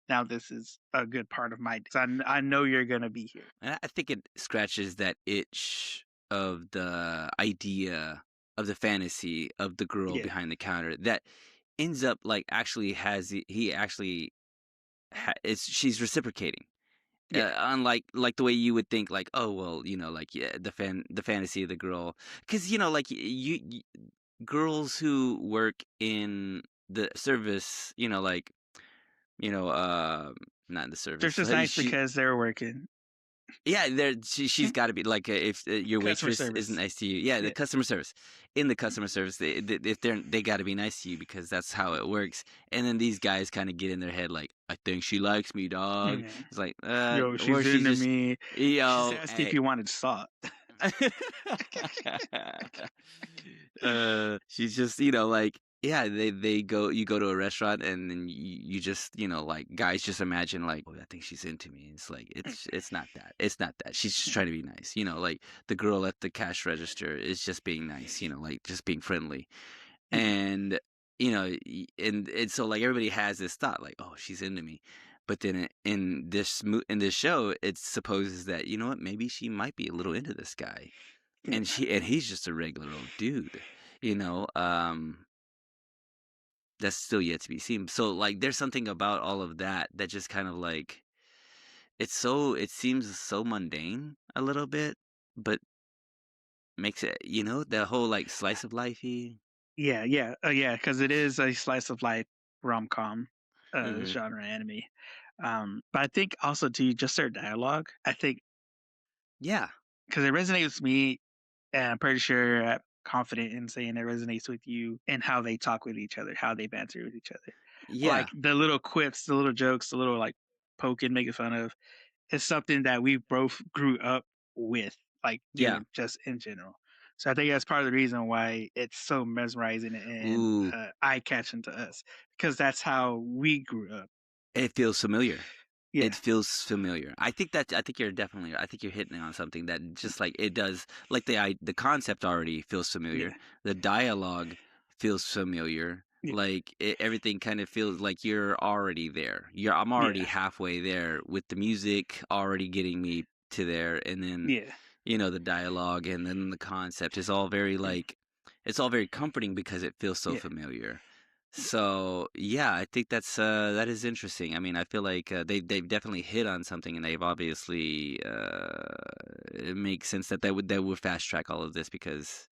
now this is a good part of my. I know you're gonna be here. And I think it scratches that itch of the idea of the fantasy of the girl Yeah, behind the counter that ends up like actually he actually is she's reciprocating. yeah, Unlike like the way you would think like oh well like yeah the fantasy of the girl because like girls who work in the service like you know not in the they're service just nice she because they're working yeah she's got to be like if your customer waitress isn't service. nice to you yeah the Yeah, customer service in the customer service if they got to be nice to you because that's how it works and then these guys kind of get in their head like I think she likes me dog yeah. it's like Yo, or she's she into just me. She's yo asking if hey you wanted salt. she's just like yeah they go you go to a restaurant and then you just like guys just imagine like oh I think she's into me it's like it's not that she's just trying to be nice like the girl at the cash register is just being nice like just being friendly Yeah, and and so like everybody has this thought like oh she's into me but then in this show it supposes that you know what maybe she might be a little into this guy yeah, and he's just a regular old dude you know that's still yet to be seen. So like, there's something about all of that that just kind of like it seems so mundane a little bit, but makes it, the whole like slice of lifey. Yeah, because it is a slice of life rom-com Mm-hmm. genre anime. But I think also to just their dialogue, I think Yeah, because it resonates with me, and I'm pretty sure I'm confident in saying it resonates with you and how they talk with each other, how they banter with each other. yeah, Like the little quips, the little jokes, the little like poking, making fun of. It's something that we both grew up with, like yeah. doing just in general. So I think that's part of the reason why it's so mesmerizing and Ooh, eye-catching to us, because that's how we grew up. it feels familiar. Yeah, It feels familiar. I think you're definitely. I think you're hitting on something that just like it does. Like the concept already feels yeah, familiar. The dialogue feels familiar. yeah, Like everything kind of feels like you're already there. I'm already yeah, halfway there with the music already getting me to there, and then yeah, the dialogue, and then the concept is all very like it's all very comforting because it feels so yeah. familiar. So yeah, I think that is interesting. I mean, I feel like they've definitely hit on something, and they've obviously it makes sense that they would fast track all of this because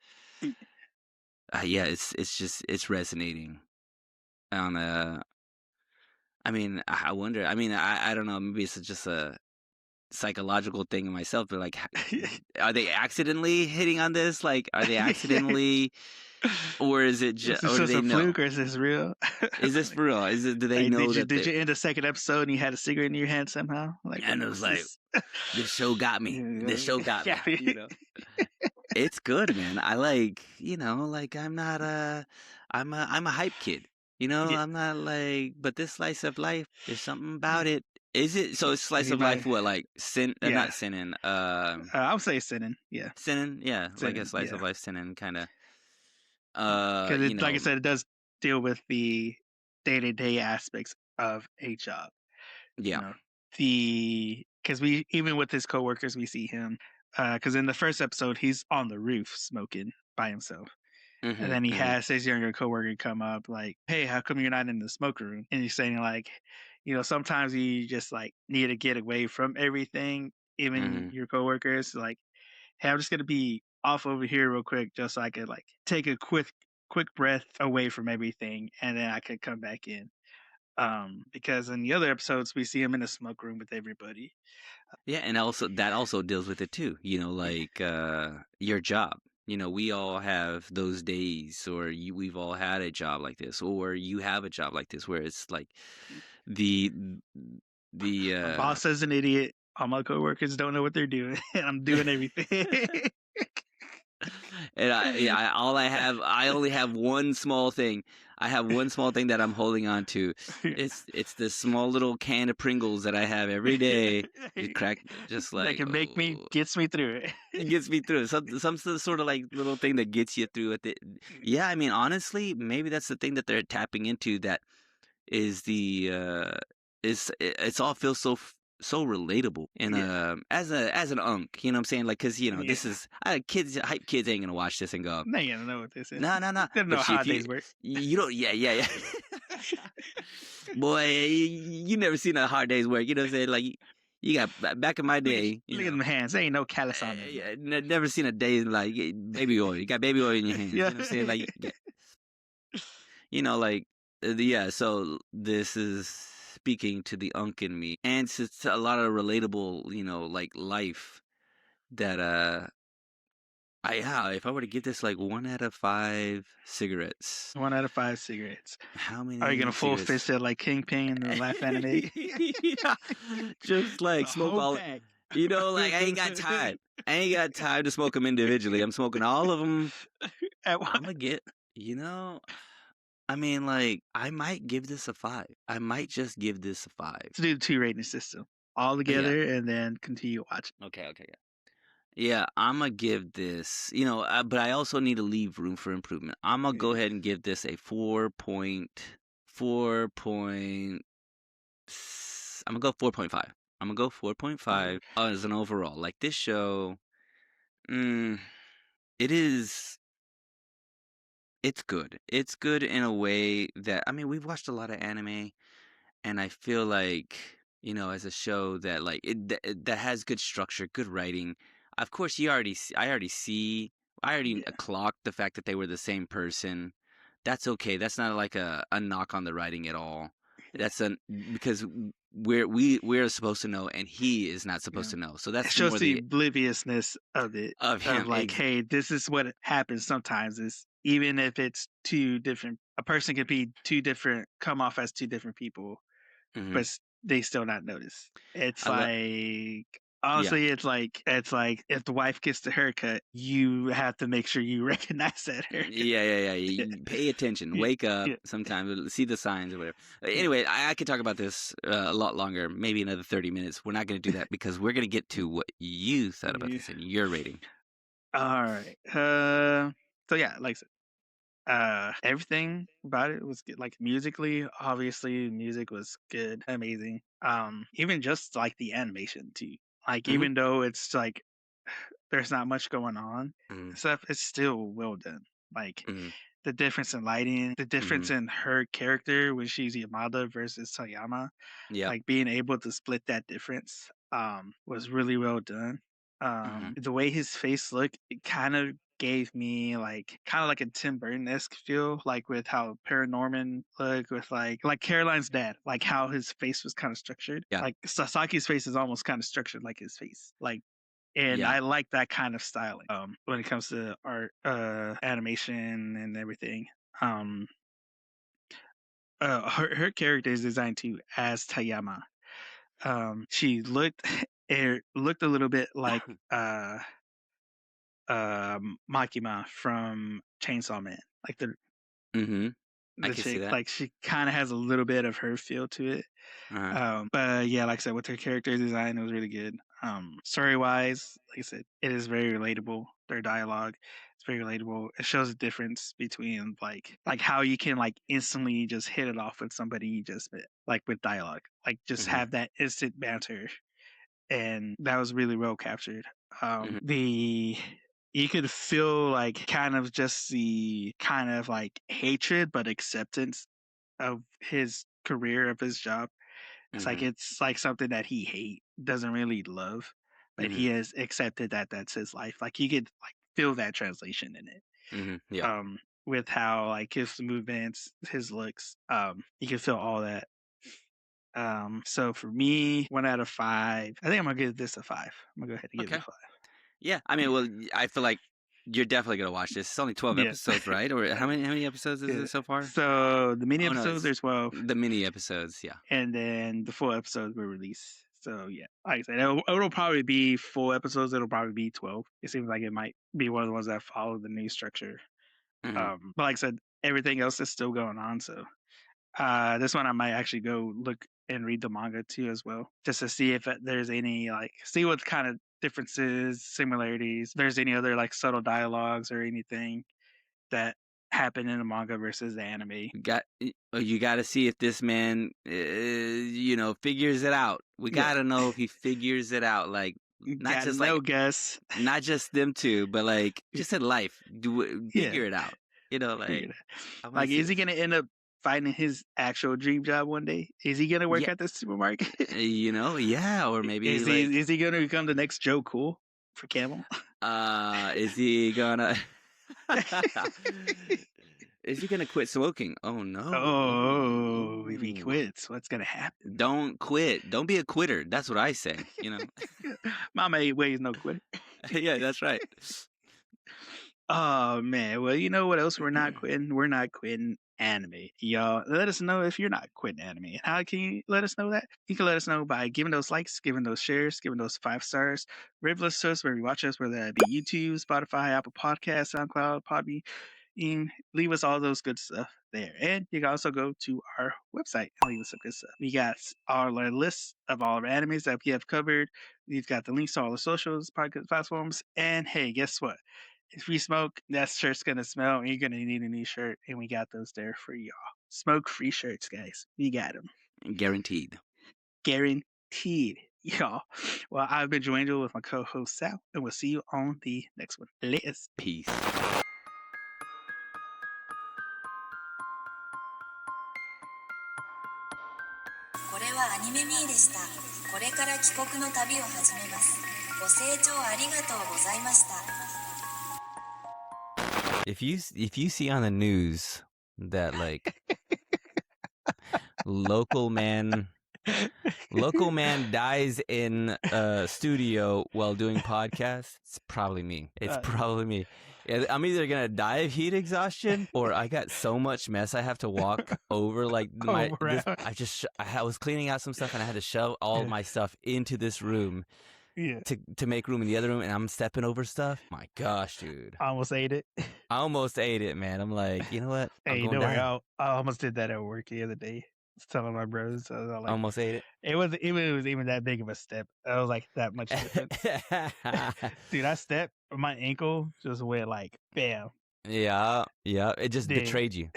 yeah, it's just it's resonating on I mean, I wonder. I mean, I don't know. Maybe it's just a psychological thing in myself, but like, are they accidentally hitting on this? Like, are they accidentally, or is it Is just, this or do just they a know? fluke or is this real? Is this Like, for real? Do they know did you that did they? you end the second episode and you had a cigarette in your hand somehow? Like, And it was what's like, this? this show got me. This show got Yeah, me. It's good, man. I like, like I'm a hype kid. yeah. I'm not like, but this slice of life, there's something about it. Is it so? It's slice of life. Anybody? What like Yeah, not sinning. I would say sinning. Yeah, Sinning. Yeah, like a sinning. slice of Yeah, life sinning kind of. because it, like I said, it does deal with the day-to-day aspects of a job. You Yeah. know, because we even with his coworkers, we see him. Because in the first episode, he's on the roof smoking by himself. And Mhm. then he Mhm. has his younger coworker come up like, "Hey, how come you're not in the smoke room?" And he's saying like, sometimes you just like need to get away from everything, even Mhm. your coworkers. Like, hey, I'm just gonna be off over here real quick, just so I could like take a quick breath away from everything, and then I could come back in. Because in the other episodes, we see him in the smoke room with everybody. Yeah, and also that also deals with it too. Yeah, Like your job. We all have those days, or we've all had a job like this, or you have a job like this, where it's like the the my boss is an idiot. All my coworkers don't know what they're doing, and I'm doing everything. and I only have one small thing. I have one small thing that I'm holding on to. It's this small little can of Pringles that I have every day. Just crack, just That like can make me gets me through it. it gets me through. Some sort of like little thing that gets you through it. Yeah, I mean, honestly, maybe that's the thing that they're tapping into. That is it's all feels so relatable. And Yeah, as an unk, you know what I'm saying? Like, cause yeah. this is hype kids ain't gonna watch this and go, They don't know what this is. no, no, no. They don't know But how if holidays work. you don't, yeah, yeah, yeah. Boy, you never seen a hard day's work. You know what I'm saying? Like, you got back in my day, Look at them hands. There ain't no callus on them. yeah, never seen a day like baby oil. You got baby oil in your hands. Yeah. You know what I'm saying? Like, like, yeah. So this is speaking to the unk in me, and it's a lot of relatable, like life that if I were to give this like 1 out of 5 cigarettes, 1 out of 5 cigarettes. how Are you many gonna full cigarettes? fist it like Kingpin in the Laugh anime? Yeah, just The like smoke whole all. pack. Like I ain't got time. I ain't got time to smoke them individually. I'm smoking all of them. At I'm once. gonna get, you know, I mean, like, I might give this a 5. I might just give this a 5. To do the 2 rating system all Yeah. together and then continue watching. Okay. Okay. Yeah. Yeah. I'm gonna give this, but I also need to leave room for improvement. I'm gonna go ahead and give this a 4 point. I'm gonna go 4.5. I'm gonna go 4.5 as an overall. Like this show, it is. It's good. It's good in a way that I mean, we've watched a lot of anime, and I feel like, as a show that like that has good structure, good writing. Of course, I already Yeah. clocked the fact that they were the same person. That's okay. That's not like a knock on the writing at all. Yeah. That's because we're supposed to know, and he is not supposed Yeah. to know. So It that's shows more the the obliviousness of it, of of him. like, hey, this is what happens sometimes. Is even if it's two different, a person could be two different, come off as two different people, Mhm. but they still not notice. It's I love. like Yeah. honestly, it's like if the wife gets the haircut, you have to make sure you recognize that haircut. Yeah. Pay attention. Yeah, Wake up. yeah, Sometimes see the signs or whatever. yeah, Anyway, I could talk about this a lot longer. Maybe another 30 minutes. We're not going to do that because we're going to get to what you thought about yeah. this and your rating. All right. So yeah, like I said, everything about it was good. Like musically, obviously, music was good, amazing. Even just like the animation too. Like Hmm. even though it's like there's not much going on Hmm. and stuff, it's still well done. Like Hmm. the difference in lighting, the Hmm. difference in her character when she's Yamada versus Tayama, Yep. like being able to split that difference was really well done. Hmm. The way his face looked, it kind of gave me like a Tim Burton-esque feel, like with how Paranorman looked with like Caroline's dad, like how his face was kind of structured. Yeah. Like Sasaki's face is almost kind of structured like his face. Like and Yeah. I like that kind of styling when it comes to art, animation and everything. Um her character is designed too as Tayama. She looked it looked a little bit like uh Makima from Chainsaw Man. Like Hmm. I the can see chick, that. like she kind of has a little bit of her feel to it. Uh-huh. But yeah, like I said, with her character design, it was really good. Story wise, like I said, it is very relatable. Their dialogue, it's very relatable. It shows the difference between like how you can like instantly just hit it off with somebody you just met, like with dialogue, like just Hmm. have that instant banter, and that was really well captured. Hmm. The You could feel like kind of just the kind of like hatred but acceptance of his career, of his job. Hmm. It's like something that he doesn't really love, but Hmm. he has accepted that that's his life. Like you could like feel that translation in it. Hmm. Yeah. With how like his movements, his looks, you can feel all that. So for me, 1 out of 5, I think I'm gonna give this a 5. I'm gonna go ahead and give it a Okay. 5. Yeah. I mean, well, I feel like you're definitely gonna watch this. It's only 12 Yeah. episodes, right? Or how many episodes is Yeah. it so far? So the mini Oh no, episodes, it's there's 12, the mini episodes. Yeah. and then the full episodes were released. So yeah, like I said, it'll probably be full episodes. It'll probably be 12. It seems like it might be one of the ones that follow the new structure. Hmm. But like I said, everything else is still going on. So this one I might actually go look and read the manga too as well, just to see if there's any like see what kind of differences, similarities, if there's any other like subtle dialogues or anything that happen in the manga versus the anime. You got to see if this man, figures it out. We Yeah, got to know if he figures it out. Like not gotta just know, Gus. not just them two, but like Yeah, just in life, yeah, figure it out. figure Like it out. I want to Like, see is he this. gonna end up finding his actual dream job one day? Is he gonna work Yeah, at the supermarket? yeah, or maybe like, Is he gonna become the next Joe Cool for Camel? is he gonna? Is he gonna quit smoking? Oh no. Oh, if he quits, what's gonna happen? Don't quit. Don't be a quitter. That's what I say, Mama ain't ways no quitter. Yeah, that's right. Oh man, well you know what else we're not quitting? We're not quitting anime. Y'all let us know if you're not quitting anime. And how can you let us know that? You can let us know by giving those likes, giving those shares, giving those 5 stars. Rate us to us where you watch us, whether that be YouTube, Spotify, Apple Podcasts, SoundCloud, Podbean. Leave us all those good stuff there. And you can also go to our website and leave us some good stuff. We got all our lists of all our animes that we have covered. We've got the links to all the socials, podcast platforms. And hey, guess what? If we smoke, that shirt's gonna smell, and you're gonna need a new shirt, and we got those there for y'all. Smoke-free shirts, guys. We got them, Guaranteed. guaranteed, y'all. Well, I've been Joangel with my co-host Sal, and we'll see you on the next one. Latest. Peace. アニメミーでした。これから帰国の旅を始めます。ご清聴ありがとうございました。If you see on the news that like local man dies in a studio while doing podcasts, it's probably me. It's probably me. I'm either gonna die of heat exhaustion or I got so much mess I have to walk over. Like I was cleaning out some stuff and I had to shove all my stuff into this room. Yeah. To make room in the other room, and I'm stepping over stuff. My gosh, dude. I almost ate it. I almost ate it, man. I'm like, you know what? Hey, don't worry. I almost did that at work the other day. I was telling my bros. I was like, almost ate it. It was even that big of a step. I was like that much difference. Dude, I stepped, my ankle just went like bam. Yeah. It just betrayed you.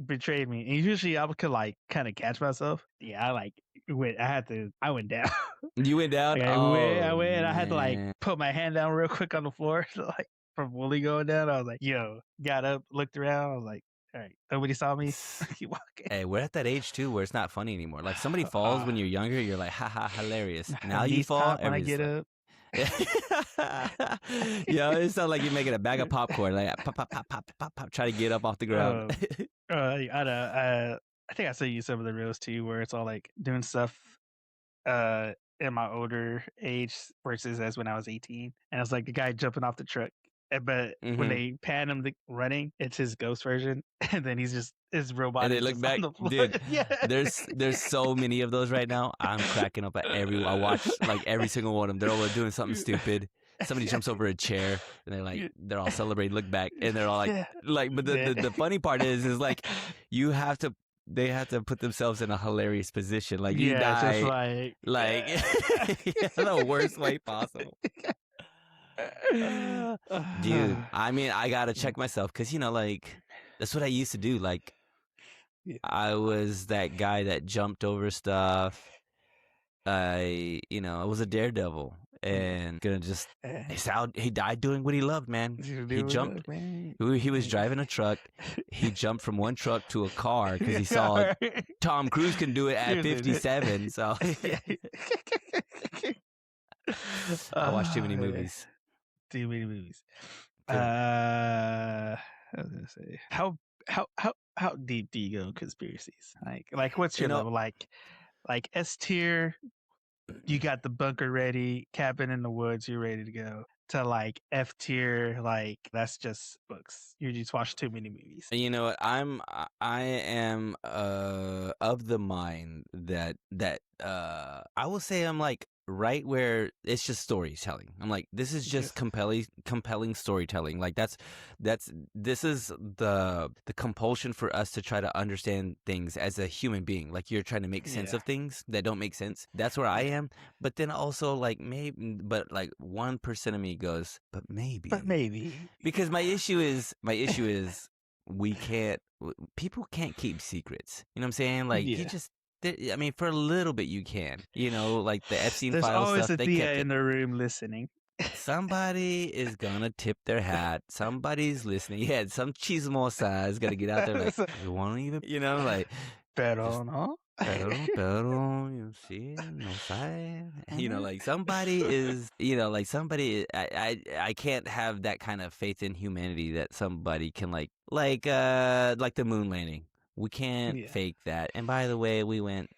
Betrayed me. And usually I could like kind of catch myself. Yeah, I went down. You went down? Like, I went. I had to like put my hand down real quick on the floor, like from Wooly going down. I was like, yo, got up, looked around. I was like, all right, nobody saw me. Keep walking. Hey, we're at that age too where it's not funny anymore. Like somebody falls when you're younger, you're like, haha, hilarious. Now you fall, when I get up. Yeah, it sounds like you're making a bag of popcorn, like pop, pop, pop, pop, pop, pop, try to get up off the ground. I think I sent you some of the reels too, where it's all like doing stuff in my older age versus as when I was 18, and it's like the guy jumping off the truck. But when they pan him running, it's his ghost version, and then he's just his robot. And they look back, dude. Yeah. There's so many of those right now. I'm cracking up at I watch like every single one of them. They're all doing something stupid. Somebody jumps over a chair, and they're all celebrating. Look back, and they're all like. But the funny part is like you have to. They have to put themselves in a hilarious position. Like you die, just like the worst way possible. Dude, I mean, I gotta check myself because like that's what I used to do. Like I was that guy that jumped over stuff. I was a daredevil and gonna just he died doing what he loved, man. He jumped. He was driving a truck. He jumped from one truck to a car because he saw Tom Cruise can do it at 57. So I watched too many movies. Too many movies. I was gonna say how deep do you go in conspiracies? Like what's your level? Like S tier, you got the bunker ready, cabin in the woods, you're ready to go. To like F tier, like that's just books. You just watch too many movies. You know what? I am of the mind that I will say I'm like right where it's just storytelling. I'm like, this is just compelling storytelling. Like this is the compulsion for us to try to understand things as a human being. Like you're trying to make sense of things that don't make sense. That's where I am. But then also like but like 1% of me goes, but maybe. Because my issue is people can't keep secrets. You know what I'm saying? Like you just. I mean, for a little bit you can, like the Epstein There's file always stuff. There's always a Thea in the room listening. Somebody is gonna tip their hat. Somebody's listening. Yeah, some chismosa is gonna get out there like, you want to even, like, pero no, sí, no sé. Like somebody is, like somebody. I can't have that kind of faith in humanity that somebody can like the moon landing. We can't fake that. And by the way, we went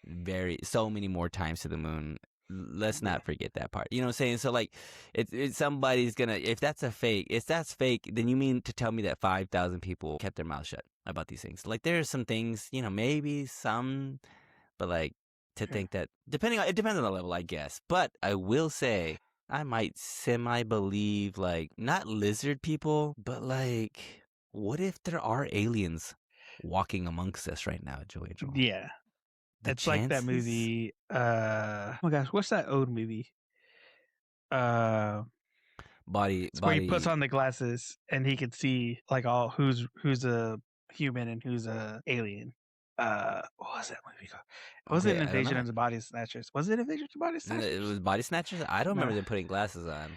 so many more times to the moon. Let's not forget that part. You know what I'm saying? So like, it's somebody's gonna. If that's fake, then you mean to tell me that 5,000 people kept their mouth shut about these things? Like there are some things, maybe some, but like to think that it depends on the level, I guess. But I will say I might semi-believe like not lizard people, but like what if there are aliens walking amongst us right now, Joey Joel? Yeah. It's like that movie. Oh my gosh, what's that old movie? Body. Where he puts on the glasses and he can see like all who's a human and who's a alien. What was that movie called? Was it Invasion of the Body Snatchers? Was it Invasion of the Body Snatchers? It was Body Snatchers. I don't remember them putting glasses on.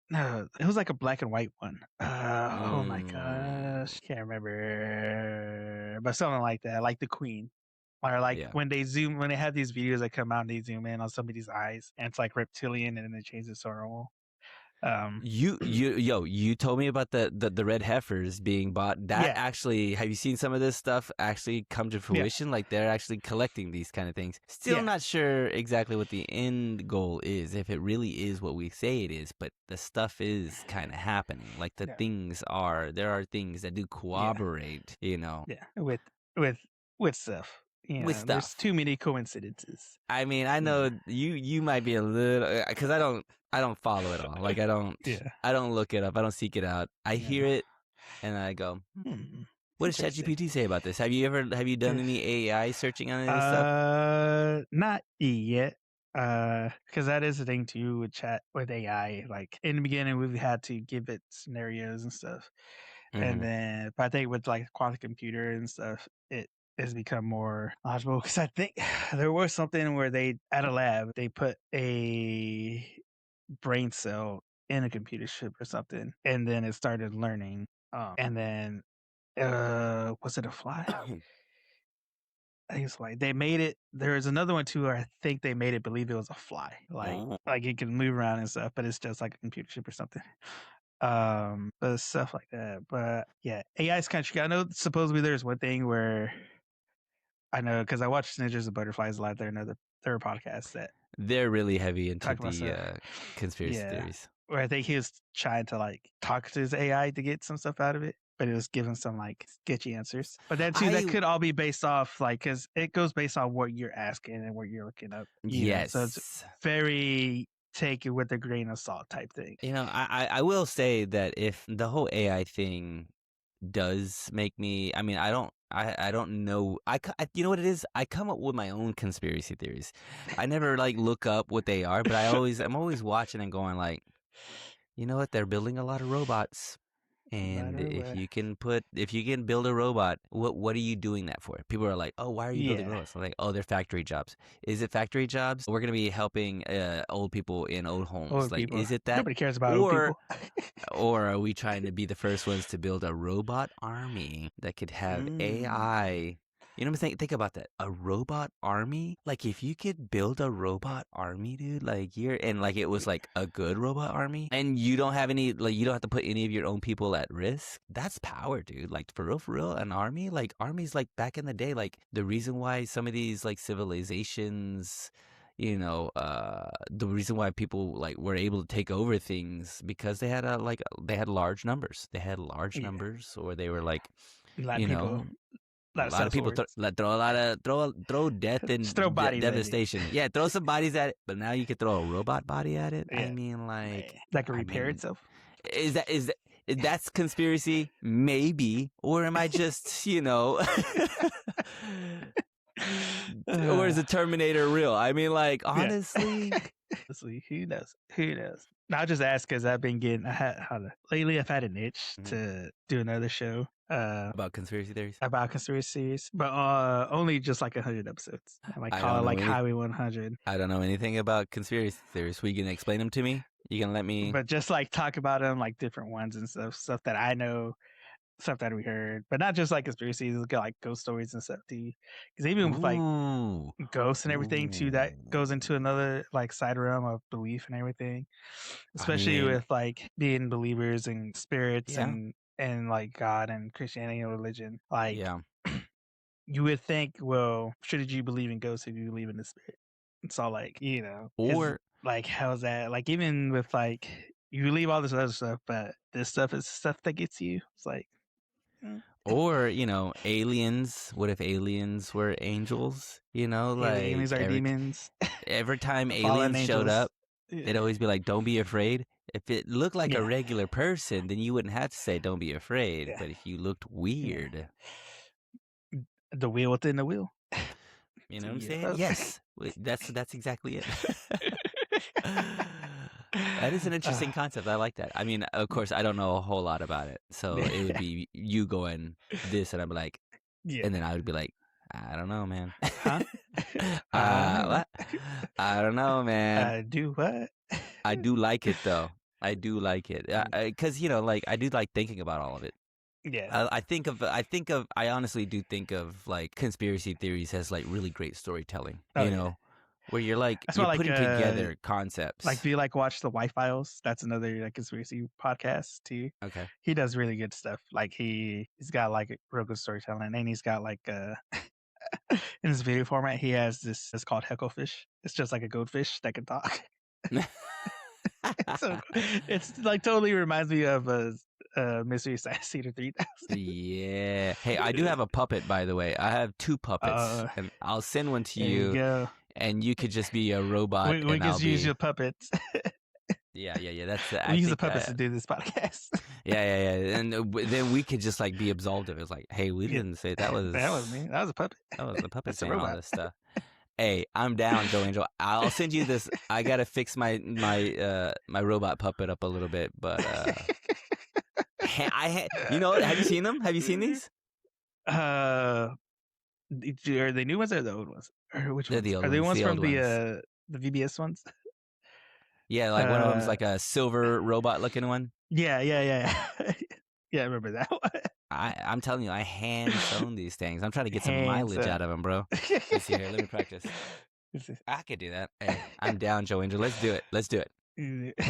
No, it was like a black and white one. Oh my gosh, can't remember, but something like that, like the Queen. Or like when they have these videos that come out and they zoom in on somebody's eyes and it's like reptilian and then they change it to normal. You told me about the red heifers being bought. That actually, have you seen some of this stuff actually come to fruition? Like they're actually collecting these kind of things. Still not sure exactly what the end goal is, if it really is what we say it is, but the stuff is kind of happening. Like there are things that do corroborate, you know. Yeah, with stuff. You know, there's too many coincidences. I mean, I know you might be a little, because I don't follow it all. Like I don't look it up. I don't seek it out. I hear it and I go, what does ChatGPT say about this? Have you done any AI searching on this stuff? Not yet. Because that is the thing too with AI. Like in the beginning, we've had to give it scenarios and stuff, and then but I think with like quantum computer and stuff, it has become more logical. Because I think there was something where at a lab they put a brain cell in a computer chip or something, and then it started learning. And then was it a fly? I think it's like they made it. There's another one too where I think they made it believe it was a fly, like it can move around and stuff, but it's just like a computer chip or something. But stuff like that. But yeah, AI is kind of tricky. I know supposedly there's one thing where I know because I watch Ninjas and Butterflies Live. They're another podcast that they're really heavy into the conspiracy theories. Where I think he was trying to like talk to his AI to get some stuff out of it, but it was giving some like sketchy answers. But then too, that could all be based off like because it goes based on what you're asking and what you're looking up. Yes, so it's very take it with a grain of salt type thing. You know, I will say that if the whole AI thing does make me, I mean, I don't know. You know what it is? I come up with my own conspiracy theories. I never like look up what they are, but I'm always watching and going like, you know what? They're building a lot of robots. And if you can build a robot, what are you doing that for? People are like, oh, why are you building robots? I'm like, oh, they're factory jobs. Is it factory jobs? We're going to be helping old people in old homes. Is it that? Nobody cares about old people. Or are we trying to be the first ones to build a robot army that could have AI? You know what I'm saying? Think about that. A robot army? Like, if you could build a robot army, dude, like, it was like a good robot army, and you don't have you don't have to put any of your own people at risk. That's power, dude. Like, for real, an army? Like, armies, like, back in the day, like, the reason why some of these, like, civilizations, you know, the reason why people, like, were able to take over things, because they had, they had large numbers. They had large numbers, or they were, like, you know... A lot of people throw death and devastation. Yeah, throw some bodies at it, but now you can throw a robot body at it. Yeah. I mean, like that can repair itself. Is that's conspiracy? Maybe, or am I just you know? Or is the Terminator real? I mean, like honestly, who knows? Now, I just ask because I've been lately. I've had an itch to do another show. About conspiracy theories, but only just like 100 episodes. I might call it like Highway 100. I don't know anything about conspiracy theories. You can explain them to me. You can let me, but just like talk about them, like different ones and stuff that I know, stuff that we heard, but not just like conspiracies. Like ghost stories and stuff too. Because even with like ghosts and everything too, that goes into another like side realm of belief and everything. Especially with like being believers and spirits and like God and Christianity and religion. Like, you would think, well, shouldn't you believe in ghosts if you believe in the spirit? It's all like, you know, or like, how's that? Like, even with like, you believe all this other stuff, but this stuff is stuff that gets you. It's like, or you know, aliens. What if aliens were angels? You know, like aliens are demons. Every time aliens showed up, they'd always be like, "Don't be afraid." If it looked like a regular person, then you wouldn't have to say "Don't be afraid." But if you looked weird, the wheel within the wheel. You know what I'm saying? Yes, that's exactly it. That is an interesting concept. I like that. I mean, of course, I don't know a whole lot about it, so it would be you going this, and I'm like, and then I would be like, I don't know, man. Huh? What? I don't know, man. Do what? I do like it though. I do like it because you know, like I do like thinking about all of it. Yeah. I honestly do think of like conspiracy theories as like really great storytelling. Oh, you yeah. know, where you're like That's you're why, putting together concepts. Like, do you like watch the White Files? That's another like conspiracy podcast too. Okay. He does really good stuff. Like he's got like real good storytelling, and he's got like in his video format, he has this. It's called Hecklefish. It's just like a goldfish that can talk. So it's like totally reminds me of Mystery Science Theater 3000. Yeah. Hey, I do have a puppet, by the way. I have 2 puppets, and I'll send one to There you. you go. And you could just be a robot. We just use your puppets. Yeah. That's. We use the puppets to do this podcast. Yeah. And then we could just like be absolved of it. It's like, hey, we didn't say that was. That was me. That was a puppet. That was the puppet That's a saying all robot. this stuff. Hey, I'm down, Joe Angel. I'll send you this. I gotta fix my robot puppet up a little bit, but you know, have you seen them? Have you seen these? Are they new ones or the old ones? Or which They're ones? the old Are they ones, ones the from old the VBS ones? Yeah, like one of them's like a silver robot looking one. Yeah. Yeah, I remember that one. I'm telling you, I hand sewn these things. I'm trying to get some mileage out of them, bro. Let's see here. Let me practice. I could do that. Hey, I'm down, Joe Angel. Let's do it.